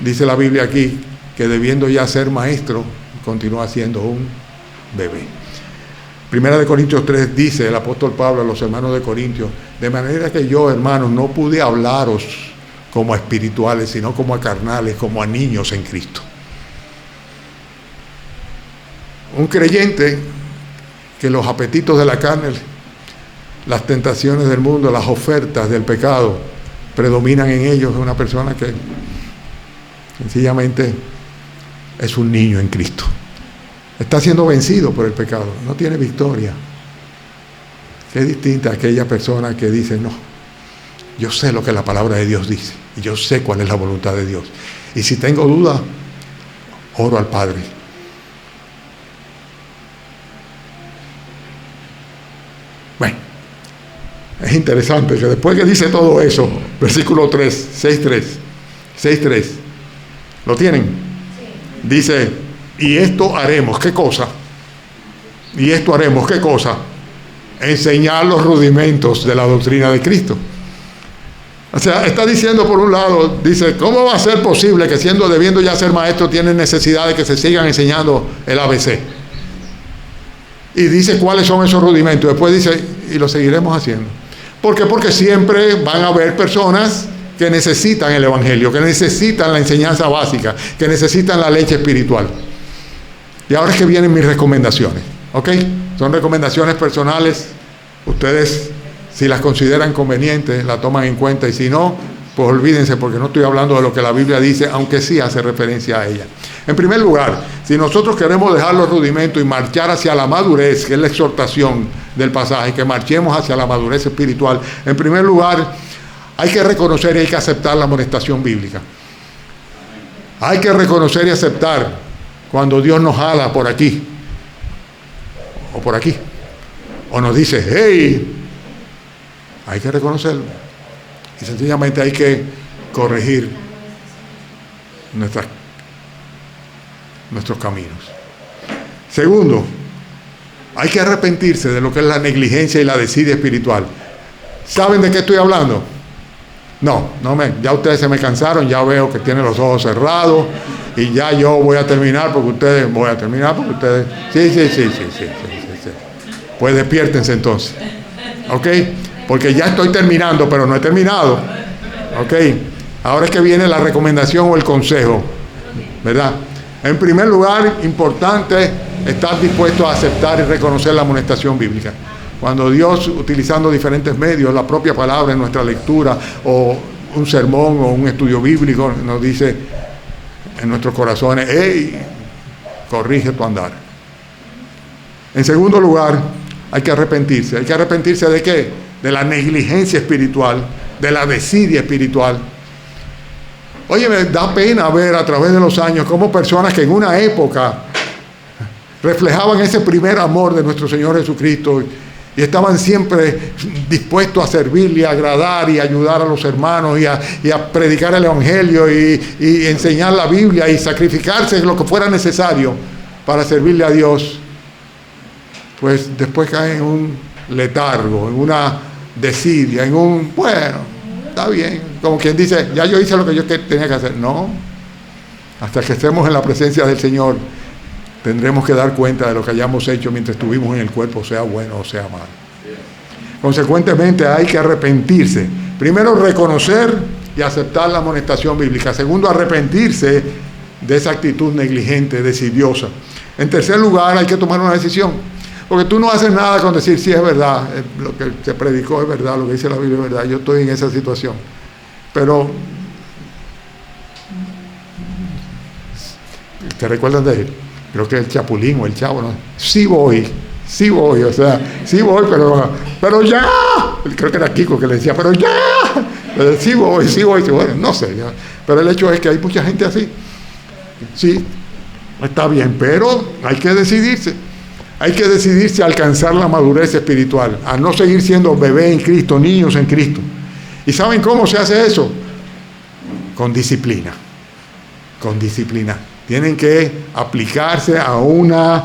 Dice la Biblia aquí que debiendo ya ser maestro, continúa siendo un bebé. Primera de Corintios 3 dice el apóstol Pablo a los hermanos de Corintios, de manera que yo, hermanos, no pude hablaros como a espirituales, sino como a carnales, como a niños en Cristo. Un creyente que los apetitos de la carne las tentaciones del mundo, las ofertas del pecado predominan en ellos. Es una persona que sencillamente es un niño en Cristo. Está siendo vencido por el pecado, no tiene victoria. Es distinta a aquella persona que dice, no, yo sé lo que la palabra de Dios dice, y yo sé cuál es la voluntad de Dios. Y si tengo duda, oro al Padre. Bueno, es interesante que después que dice todo eso, versículo 3, 6.3, ¿lo tienen? Sí. Dice, y esto haremos, ¿qué cosa? Y esto haremos, ¿qué cosa? Enseñar los rudimentos de la doctrina de Cristo. O sea, está diciendo por un lado, dice, ¿cómo va a ser posible que debiendo ya ser maestro, tienen necesidad de que se sigan enseñando el ABC? Y dice cuáles son esos rudimentos. Después dice, y lo seguiremos haciendo. ¿Por qué? Porque siempre van a haber personas que necesitan el Evangelio, que necesitan la enseñanza básica, que necesitan la leche espiritual. Y ahora es que vienen mis recomendaciones, ¿ok? Son recomendaciones personales. Ustedes, si las consideran convenientes, la toman en cuenta, y si no, pues olvídense, porque no estoy hablando de lo que la Biblia dice, aunque sí hace referencia a ella. En primer lugar, si nosotros queremos dejar los rudimentos y marchar hacia la madurez, que es la exhortación del pasaje, que marchemos hacia la madurez espiritual, en primer lugar, hay que reconocer y hay que aceptar la amonestación bíblica. Hay que reconocer y aceptar cuando Dios nos jala por aquí, o por aquí, o nos dice, hey, hay que reconocerlo. Y sencillamente hay que corregir nuestros caminos. Segundo, hay que arrepentirse de lo que es la negligencia y la desidia espiritual. ¿Saben de qué estoy hablando? Ya ustedes se me cansaron, ya veo que tienen los ojos cerrados, y ya yo voy a terminar porque ustedes, sí. Pues despiértense entonces, ¿ok? Porque ya estoy terminando, pero no he terminado, ¿ok? Ahora es que viene la recomendación o el consejo, ¿verdad? En primer lugar, importante estar dispuesto a aceptar y reconocer la amonestación bíblica. Cuando Dios, utilizando diferentes medios, la propia palabra en nuestra lectura, o un sermón o un estudio bíblico, nos dice en nuestros corazones, hey, corrige tu andar. En segundo lugar, hay que arrepentirse. ¿Hay que arrepentirse de qué? De la negligencia espiritual, de la desidia espiritual. Oye, me da pena ver a través de los años cómo personas que en una época reflejaban ese primer amor de nuestro Señor Jesucristo y estaban siempre dispuestos a servirle, a agradar y ayudar a los hermanos y a predicar el Evangelio y enseñar la Biblia y sacrificarse en lo que fuera necesario para servirle a Dios, pues después caen en un letargo, en una desidia, bueno, está bien, como quien dice, ya yo hice lo que yo tenía que hacer. No, hasta que estemos en la presencia del Señor, tendremos que dar cuenta de lo que hayamos hecho mientras estuvimos en el cuerpo, sea bueno o sea malo. Consecuentemente, hay que arrepentirse. Primero, reconocer y aceptar la amonestación bíblica. Segundo, arrepentirse de esa actitud negligente, desidiosa. En tercer lugar, hay que tomar una decisión. Porque tú no haces nada con decir, sí, es verdad, lo que se predicó es verdad, lo que dice la Biblia es verdad, yo estoy en esa situación. Pero, ¿te recuerdan de él? Creo que el Chapulín o el Chavo, ¿no? Sí voy, o sea, sí voy, pero ya. Creo que era Kiko que le decía, pero ya. Sí voy, bueno, no sé. Ya. Pero el hecho es que hay mucha gente así. Sí, está bien, pero hay que decidirse. Hay que decidirse a alcanzar la madurez espiritual, a no seguir siendo bebés en Cristo, niños en Cristo. ¿Y saben cómo se hace eso? Con disciplina. Con disciplina. Tienen que aplicarse a una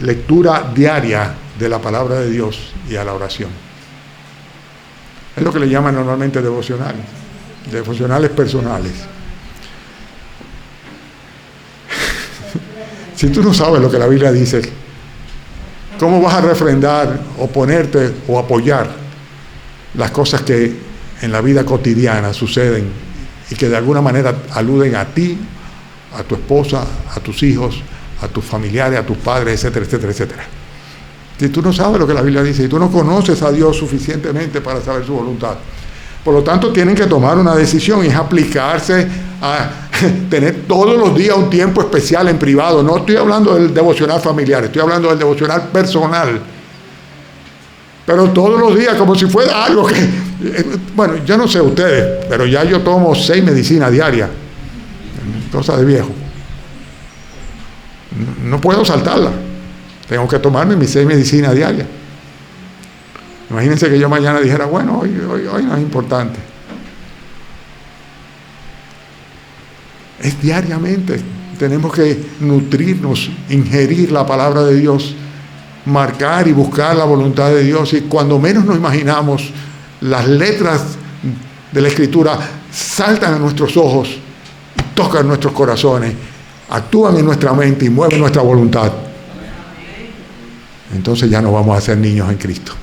lectura diaria de la palabra de Dios y a la oración. Es lo que le llaman normalmente devocionales personales. Si tú no sabes lo que la Biblia dice, ¿cómo vas a refrendar, oponerte o apoyar las cosas que en la vida cotidiana suceden y que de alguna manera aluden a ti, a tu esposa, a tus hijos, a tus familiares, a tus padres, etcétera, etcétera, etcétera? Si tú no sabes lo que la Biblia dice, y tú no conoces a Dios suficientemente para saber su voluntad. Por lo tanto, tienen que tomar una decisión, y es aplicarse a tener todos los días un tiempo especial en privado. No estoy hablando del devocional familiar, estoy hablando del devocional personal. Pero todos los días, como si fuera algo que... Bueno, yo no sé ustedes, pero ya yo tomo 6 medicinas diarias. Cosa de viejo. No puedo saltarla. Tengo que tomarme mis 6 medicinas diarias. Imagínense que yo mañana dijera, bueno, hoy no es importante. Es diariamente. Tenemos que nutrirnos, ingerir la palabra de Dios, marcar y buscar la voluntad de Dios. Y cuando menos nos imaginamos, las letras de la Escritura saltan a nuestros ojos, tocan nuestros corazones, actúan en nuestra mente y mueven nuestra voluntad. Entonces ya no vamos a ser niños en Cristo.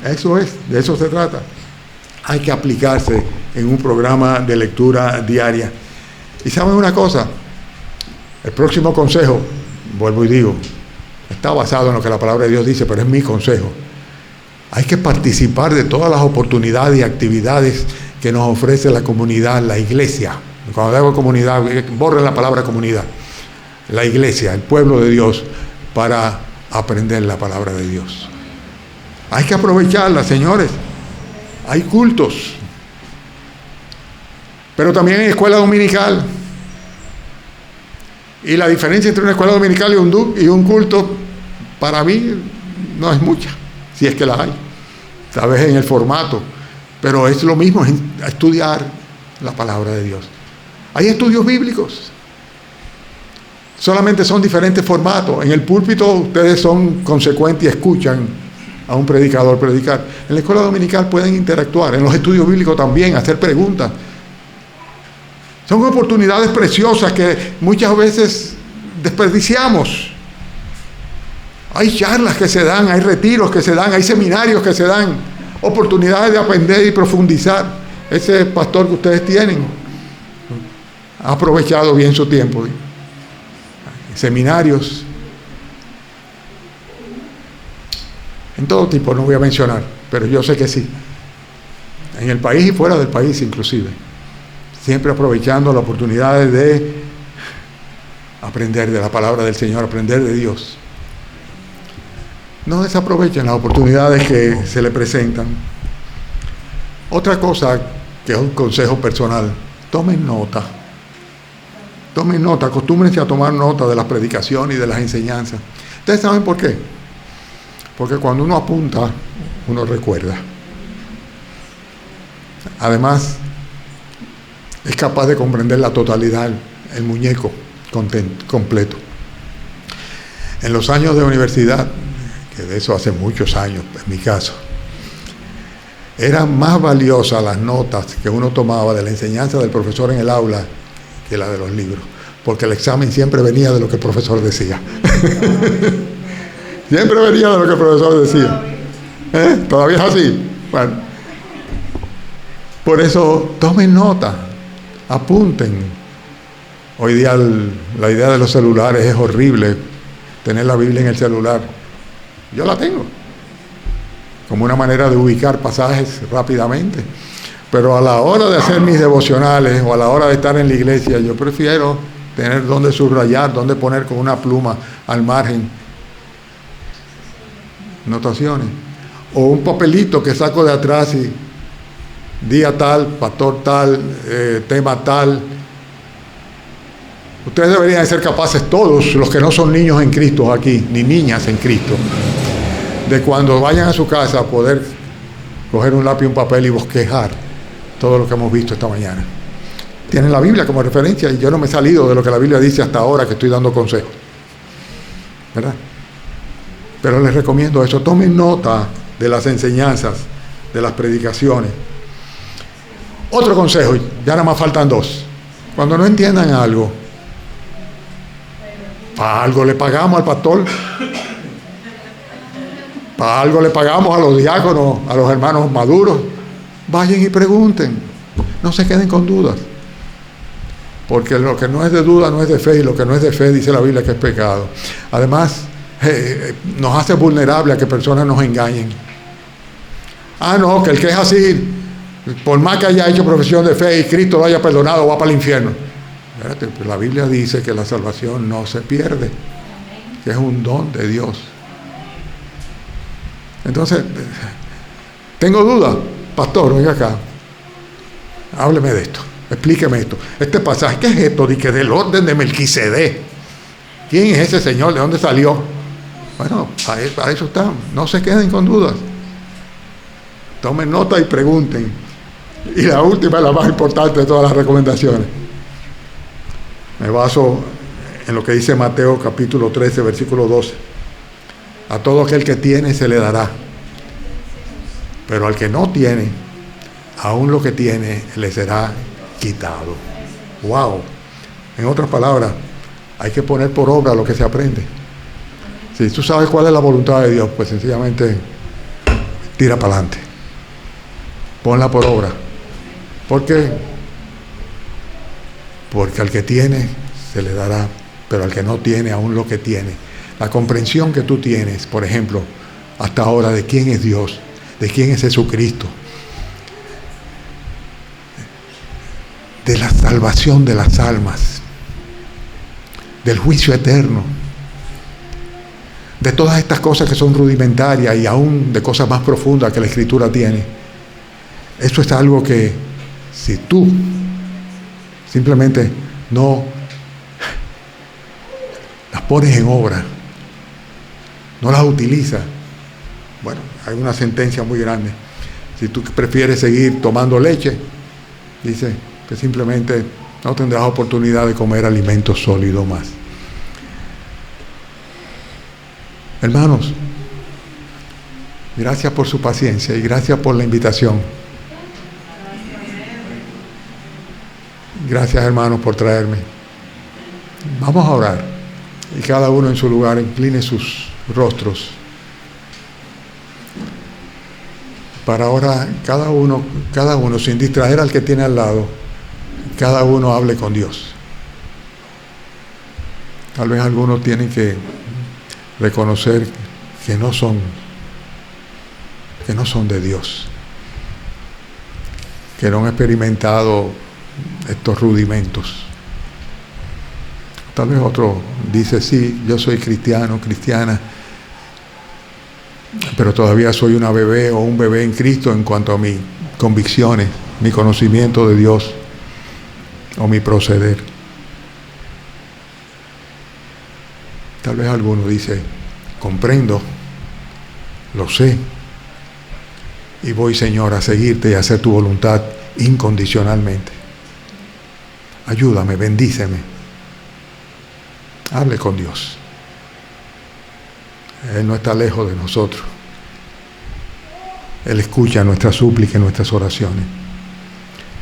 Eso es, de eso se trata. Hay que aplicarse en un programa de lectura diaria. Y ¿saben una cosa? El próximo consejo, vuelvo y digo, está basado en lo que la palabra de Dios dice, pero es mi consejo. Hay que participar de todas las oportunidades y actividades que nos ofrece la comunidad, la iglesia. Cuando digo comunidad, borren la palabra comunidad. La iglesia, el pueblo de Dios, para aprender la palabra de Dios. Hay que aprovecharla, señores. Hay cultos. Pero también hay escuela dominical. Y la diferencia entre una escuela dominical y un culto, para mí, no es mucha, si es que la hay. Tal vez en el formato. Pero es lo mismo, es estudiar la palabra de Dios. Hay estudios bíblicos. Solamente son diferentes formatos. En el púlpito ustedes son consecuentes y escuchan a un predicador predicar. En la escuela dominical pueden interactuar. En los estudios bíblicos también, hacer preguntas. Son oportunidades preciosas que muchas veces desperdiciamos. Hay charlas que se dan, hay retiros que se dan, hay seminarios que se dan, oportunidades de aprender y profundizar. Ese pastor que ustedes tienen ha aprovechado bien su tiempo. Seminarios en todo tipo, no voy a mencionar, pero yo sé que sí, en el país y fuera del país inclusive, siempre aprovechando las oportunidades de aprender de la palabra del Señor, aprender de Dios. No desaprovechen las oportunidades que se le presentan. Otra cosa que es un consejo personal, tomen nota. Tomen nota, acostúmbrense a tomar nota de las predicaciones y de las enseñanzas. ¿Ustedes saben por qué? Porque cuando uno apunta, uno recuerda. Además, es capaz de comprender la totalidad, el muñeco completo. En los años de universidad, que de eso hace muchos años, en mi caso, eran más valiosas las notas que uno tomaba de la enseñanza del profesor en el aula que la de los libros, porque el examen siempre venía de lo que el profesor decía. Siempre venía de lo que el profesor decía. ¿Todavía es así? Bueno, por eso tomen nota, apunten. Hoy día la idea de los celulares es horrible, tener la Biblia en el celular. Yo la tengo, como una manera de ubicar pasajes rápidamente. Pero a la hora de hacer mis devocionales o a la hora de estar en la iglesia, yo prefiero tener donde subrayar, donde poner con una pluma al margen notaciones. O un papelito que saco de atrás y día tal, pastor tal, tema tal. Ustedes deberían de ser capaces, todos los que no son niños en Cristo aquí, ni niñas en Cristo, de cuando vayan a su casa poder coger un lápiz y un papel y bosquejar todo lo que hemos visto esta mañana. Tienen la Biblia como referencia y yo no me he salido de lo que la Biblia dice hasta ahora que estoy dando consejos, ¿verdad? Pero les recomiendo eso, tomen nota de las enseñanzas, de las predicaciones. Otro consejo, ya nada más faltan 2. Cuando no entiendan algo, para algo le pagamos al pastor, para algo le pagamos a los diáconos, a los hermanos maduros. Vayan y pregunten, no se queden con dudas, porque lo que no es de duda no es de fe, y lo que no es de fe dice la Biblia que es pecado. Además, nos hace vulnerables a que personas nos engañen. Ah, no, que el que es así, por más que haya hecho profesión de fe y Cristo lo haya perdonado, va para el infierno. Espérate, pues la Biblia dice que la salvación no se pierde, que es un don de Dios. Entonces, tengo dudas. Pastor, venga acá, hábleme de esto, explíqueme esto. Este pasaje, ¿qué es esto? Dice que del orden de Melquisedec. ¿Quién es ese señor? ¿De dónde salió? Bueno, para eso está. No se queden con dudas. Tomen nota y pregunten. Y la última es la más importante de todas las recomendaciones. Me baso en lo que dice Mateo capítulo 13, versículo 12. A todo aquel que tiene se le dará, pero al que no tiene, aún lo que tiene le será quitado. ¡Wow! En otras palabras, hay que poner por obra lo que se aprende. Si tú sabes cuál es la voluntad de Dios, pues sencillamente tira para adelante. Ponla por obra. ¿Por qué? Porque al que tiene se le dará, pero al que no tiene, aún lo que tiene. La comprensión que tú tienes, por ejemplo, hasta ahora de quién es Dios, de quién es Jesucristo, de la salvación de las almas, del juicio eterno, de todas estas cosas que son rudimentarias y aún de cosas más profundas que la Escritura tiene. Eso es algo que si tú simplemente no las pones en obra, no las utilizas, bueno, hay una sentencia muy grande. Si tú prefieres seguir tomando leche, dice que simplemente no tendrás oportunidad de comer alimento sólido más. Hermanos, gracias por su paciencia y gracias por la invitación. Gracias, hermanos, por traerme. Vamos a orar. Y cada uno en su lugar incline sus rostros. Para ahora, cada uno, sin distraer al que tiene al lado, cada uno hable con Dios. Tal vez algunos tienen que reconocer que no son de Dios, que no han experimentado estos rudimentos. Tal vez otro dice, sí, yo soy cristiano, cristiana, pero todavía soy una bebé o un bebé en Cristo en cuanto a mis convicciones, mi conocimiento de Dios o mi proceder. Tal vez alguno dice, comprendo, lo sé, y voy, Señor, a seguirte y a hacer tu voluntad incondicionalmente. Ayúdame, bendíceme. Hable con Dios. Él no está lejos de nosotros. Él escucha nuestras súplicas y nuestras oraciones.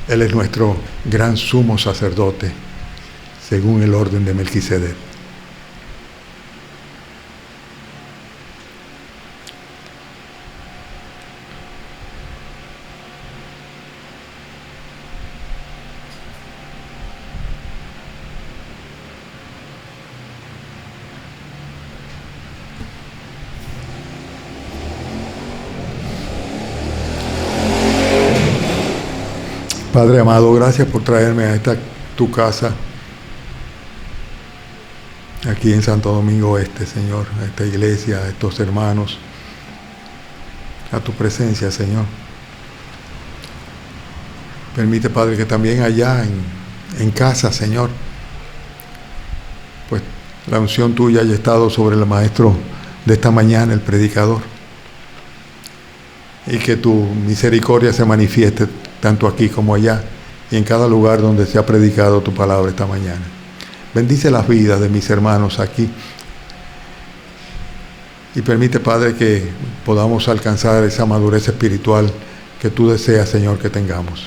Él es nuestro gran sumo sacerdote, según el orden de Melquisedec. Padre amado, gracias por traerme a esta tu casa, aquí en Santo Domingo Este, Señor, a esta iglesia, a estos hermanos, a tu presencia, Señor. Permite, Padre, que también allá en casa, Señor, pues la unción tuya haya estado sobre el maestro de esta mañana, el predicador, y que tu misericordia se manifieste tanto aquí como allá, y en cada lugar donde se ha predicado tu palabra esta mañana. Bendice las vidas de mis hermanos aquí, y permite, Padre, que podamos alcanzar esa madurez espiritual que tú deseas, Señor, que tengamos.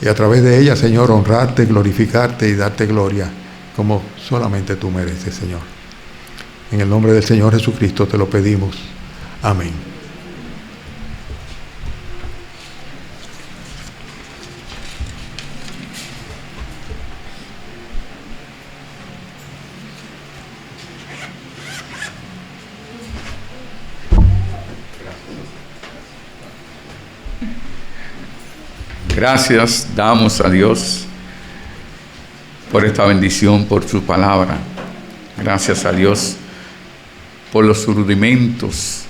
Y a través de ella, Señor, honrarte, glorificarte y darte gloria, como solamente tú mereces, Señor. En el nombre del Señor Jesucristo te lo pedimos. Amén. Gracias damos a Dios por esta bendición, por su palabra. Gracias a Dios por los rudimentos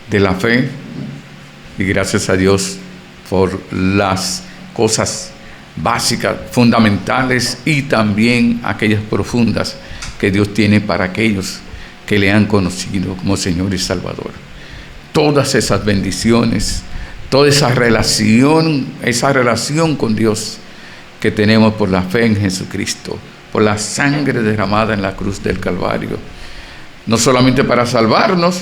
de la fe y gracias a Dios por las cosas básicas, fundamentales y también aquellas profundas que Dios tiene para aquellos que le han conocido como Señor y Salvador. Todas esas bendiciones, toda esa relación con Dios que tenemos por la fe en Jesucristo, por la sangre derramada en la cruz del Calvario, no solamente para salvarnos,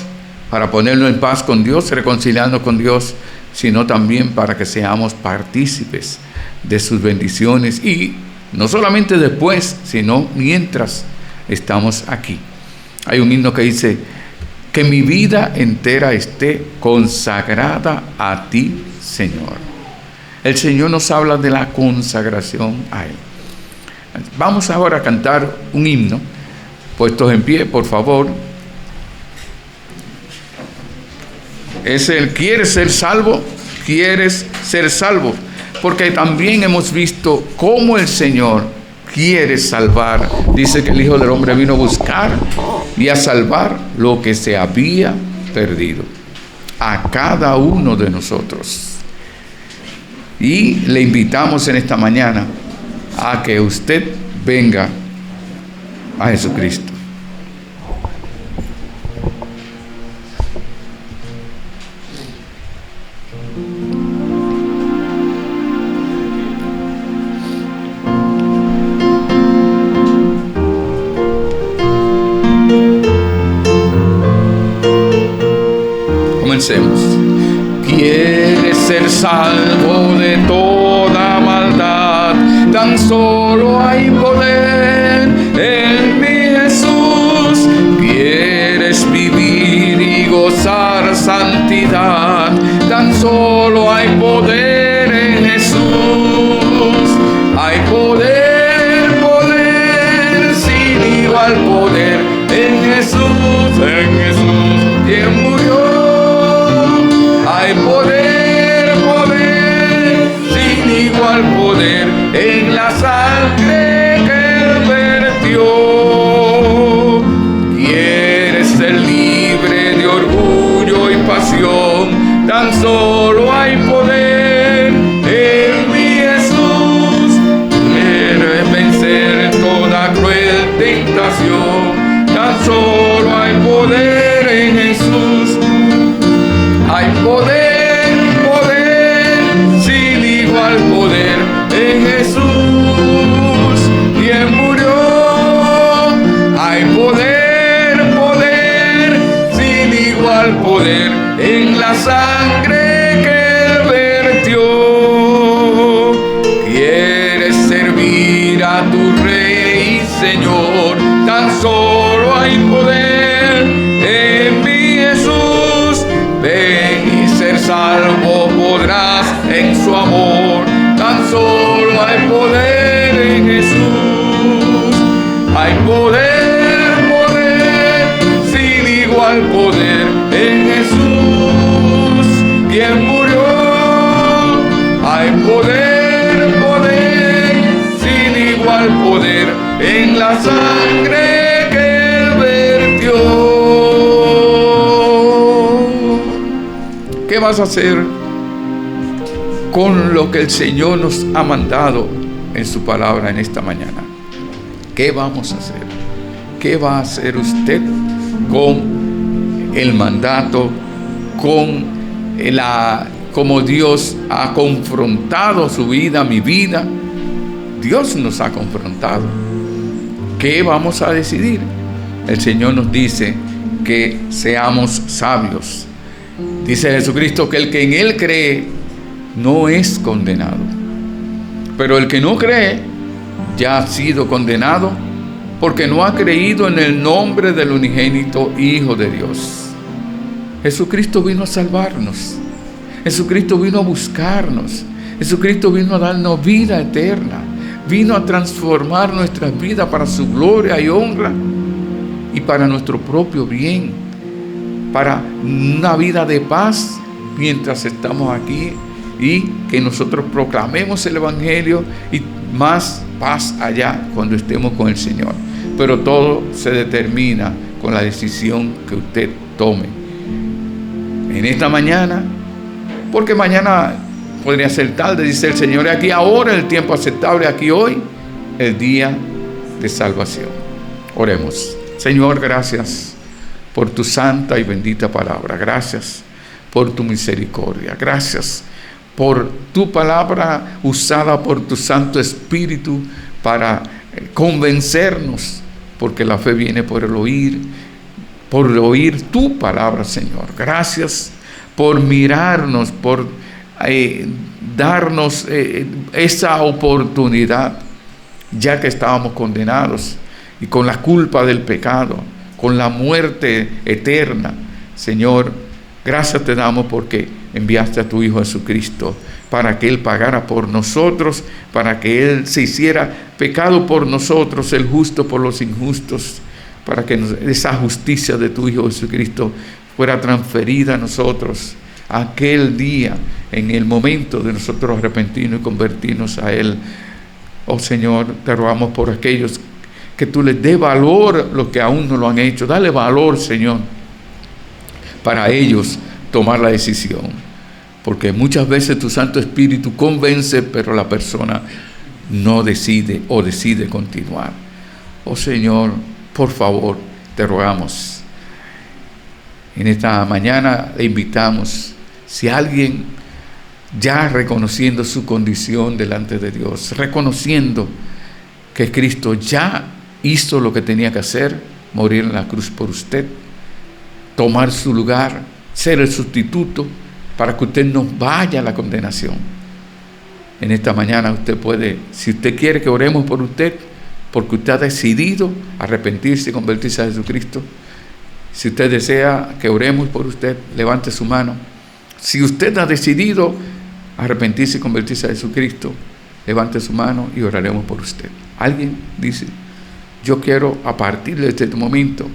para ponernos en paz con Dios, reconciliarnos con Dios, sino también para que seamos partícipes de sus bendiciones y no solamente después, sino mientras estamos aquí. Hay un himno que dice: que mi vida entera esté consagrada a ti, Señor. El Señor nos habla de la consagración a Él. Vamos ahora a cantar un himno. Puestos en pie, por favor. Es el ¿quieres ser salvo? ¿Quieres ser salvo? Porque también hemos visto cómo el Señor quiere salvar. Dice que el Hijo del Hombre vino a buscar y a salvar lo que se había perdido. A cada uno de nosotros. Y le invitamos en esta mañana a que usted venga a Jesucristo. Comencemos. ¿Quieres ser salvo de toda maldad? Tan solo hay poder en mi Jesús. ¿Quieres vivir y gozar santidad? Tan solo hay poder en Jesús. Hay poder, poder, sin igual poder en Jesús, quien murió. Hay poder, poder, sin igual poder en la sangre que Él vertió. Quieres ser libre de orgullo y pasión, tan solo hay poder en mi Jesús. Quieres vencer toda cruel tentación, tan solo hay poder en Jesús. Hay poder, poder, sin igual poder en Jesús, quien murió. Hay poder, poder, sin igual poder en la sangre que Él vertió. Quieres servir a tu Rey y Señor, tan solo hay poder en mi Jesús. Ven y ser salvo podrás en su amor, tan solo hay poder en Jesús. Hay poder, poder, sin igual poder en Jesús, quien murió. Hay poder, poder, sin igual poder en la sangre que Él vertió. ¿Qué vas a hacer con lo que el Señor nos ha mandado en su palabra en esta mañana? ¿Qué vamos a hacer? ¿Qué va a hacer usted con el mandato, con como Dios ha confrontado su vida, mi vida? Dios nos ha confrontado. ¿Qué vamos a decidir? El Señor nos dice que seamos sabios. Dice Jesucristo que el que en Él cree no es condenado. Pero el que no cree ya ha sido condenado porque no ha creído en el nombre del unigénito Hijo de Dios. Jesucristo vino a salvarnos. Jesucristo vino a buscarnos. Jesucristo vino a darnos vida eterna. Vino a transformar nuestras vidas para su gloria y honra y para nuestro propio bien. Para una vida de paz mientras estamos aquí y que nosotros proclamemos el Evangelio y más paz allá cuando estemos con el Señor. Pero todo se determina con la decisión que usted tome en esta mañana, porque mañana podría ser tarde, dice el Señor. Aquí ahora el tiempo aceptable, aquí hoy el día de salvación. Oremos. Señor, gracias por tu santa y bendita palabra. Gracias por tu misericordia. Gracias por tu palabra usada por tu Santo Espíritu para convencernos, porque la fe viene por oír tu palabra, Señor. Gracias por mirarnos, por darnos esa oportunidad, ya que estábamos condenados y con la culpa del pecado, con la muerte eterna. Señor, gracias te damos porque enviaste a tu Hijo Jesucristo para que Él pagara por nosotros, para que Él se hiciera pecado por nosotros, el justo por los injustos, para que esa justicia de tu Hijo Jesucristo fuera transferida a nosotros aquel día, en el momento de nosotros arrepentirnos y convertirnos a Él. Oh Señor, te rogamos por aquellos que tú les dé valor, los que aún no lo han hecho. Dale valor, Señor, para ellos tomar la decisión, porque muchas veces tu Santo Espíritu convence, pero la persona no decide o decide continuar. Oh Señor, por favor, te rogamos. En esta mañana le invitamos, si alguien ya reconociendo su condición delante de Dios, reconociendo que Cristo ya hizo lo que tenía que hacer, morir en la cruz por usted, tomar su lugar, ser el sustituto para que usted no vaya a la condenación. En esta mañana usted puede, si usted quiere que oremos por usted, porque usted ha decidido arrepentirse y convertirse a Jesucristo. Si usted desea que oremos por usted, levante su mano. Si usted ha decidido arrepentirse y convertirse a Jesucristo, levante su mano y oraremos por usted. Alguien dice: yo quiero a partir de este momento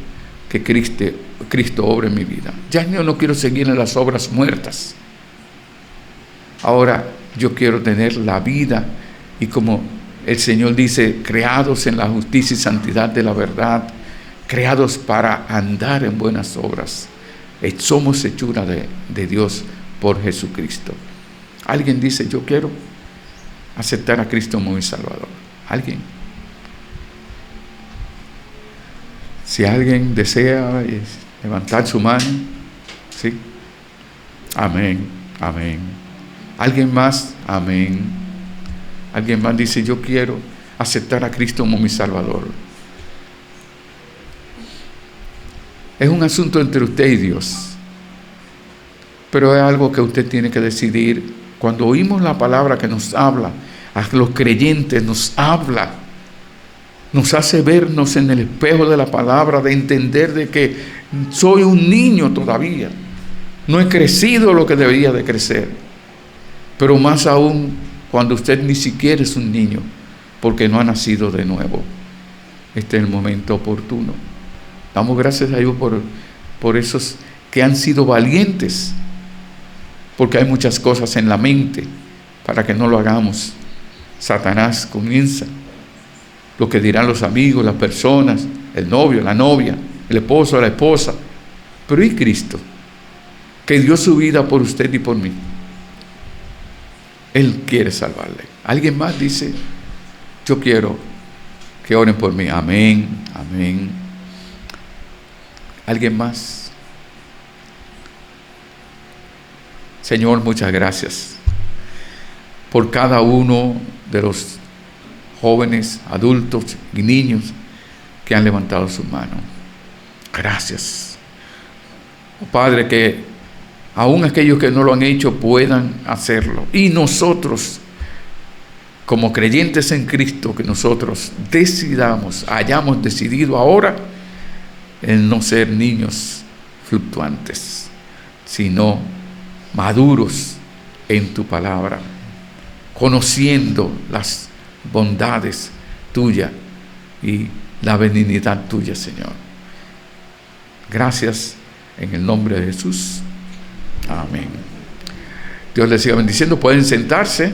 que Cristo obre en mi vida. Ya yo no quiero seguir en las obras muertas. Ahora yo quiero tener la vida, y como el Señor dice, creados en la justicia y santidad de la verdad, creados para andar en buenas obras. Somos hechura de Dios por Jesucristo. Alguien dice: yo quiero aceptar a Cristo como mi Salvador. ¿Alguien? Si alguien desea levantar su mano, ¿sí? Amén, amén. ¿Alguien más? Amén. Alguien más dice: yo quiero aceptar a Cristo como mi Salvador. Es un asunto entre usted y Dios, pero es algo que usted tiene que decidir. Cuando oímos la palabra que nos habla, a los creyentes nos habla, nos hace vernos en el espejo de la palabra, de entender de que soy un niño todavía, no he crecido lo que debería de crecer. Pero más aún cuando usted ni siquiera es un niño, porque no ha nacido de nuevo. Este es el momento oportuno. Damos gracias a Dios por esos que han sido valientes, porque hay muchas cosas en la mente para que no lo hagamos. Satanás comienza, lo que dirán los amigos, las personas, el novio, la novia, el esposo, la esposa. Pero ¿y Cristo, que dio su vida por usted y por mí? Él quiere salvarle. Alguien más dice: yo quiero que oren por mí. Amén, amén. ¿Alguien más? Señor, muchas gracias por cada uno de los jóvenes, adultos y niños que han levantado su mano. Gracias. Oh, Padre, que aún aquellos que no lo han hecho puedan hacerlo. Y nosotros, como creyentes en Cristo, que nosotros hayamos decidido ahora el no ser niños fluctuantes, sino maduros en tu palabra, conociendo las bondades tuyas y la benignidad tuya, Señor. Gracias en el nombre de Jesús. Amén. Dios les siga bendiciendo. Pueden sentarse.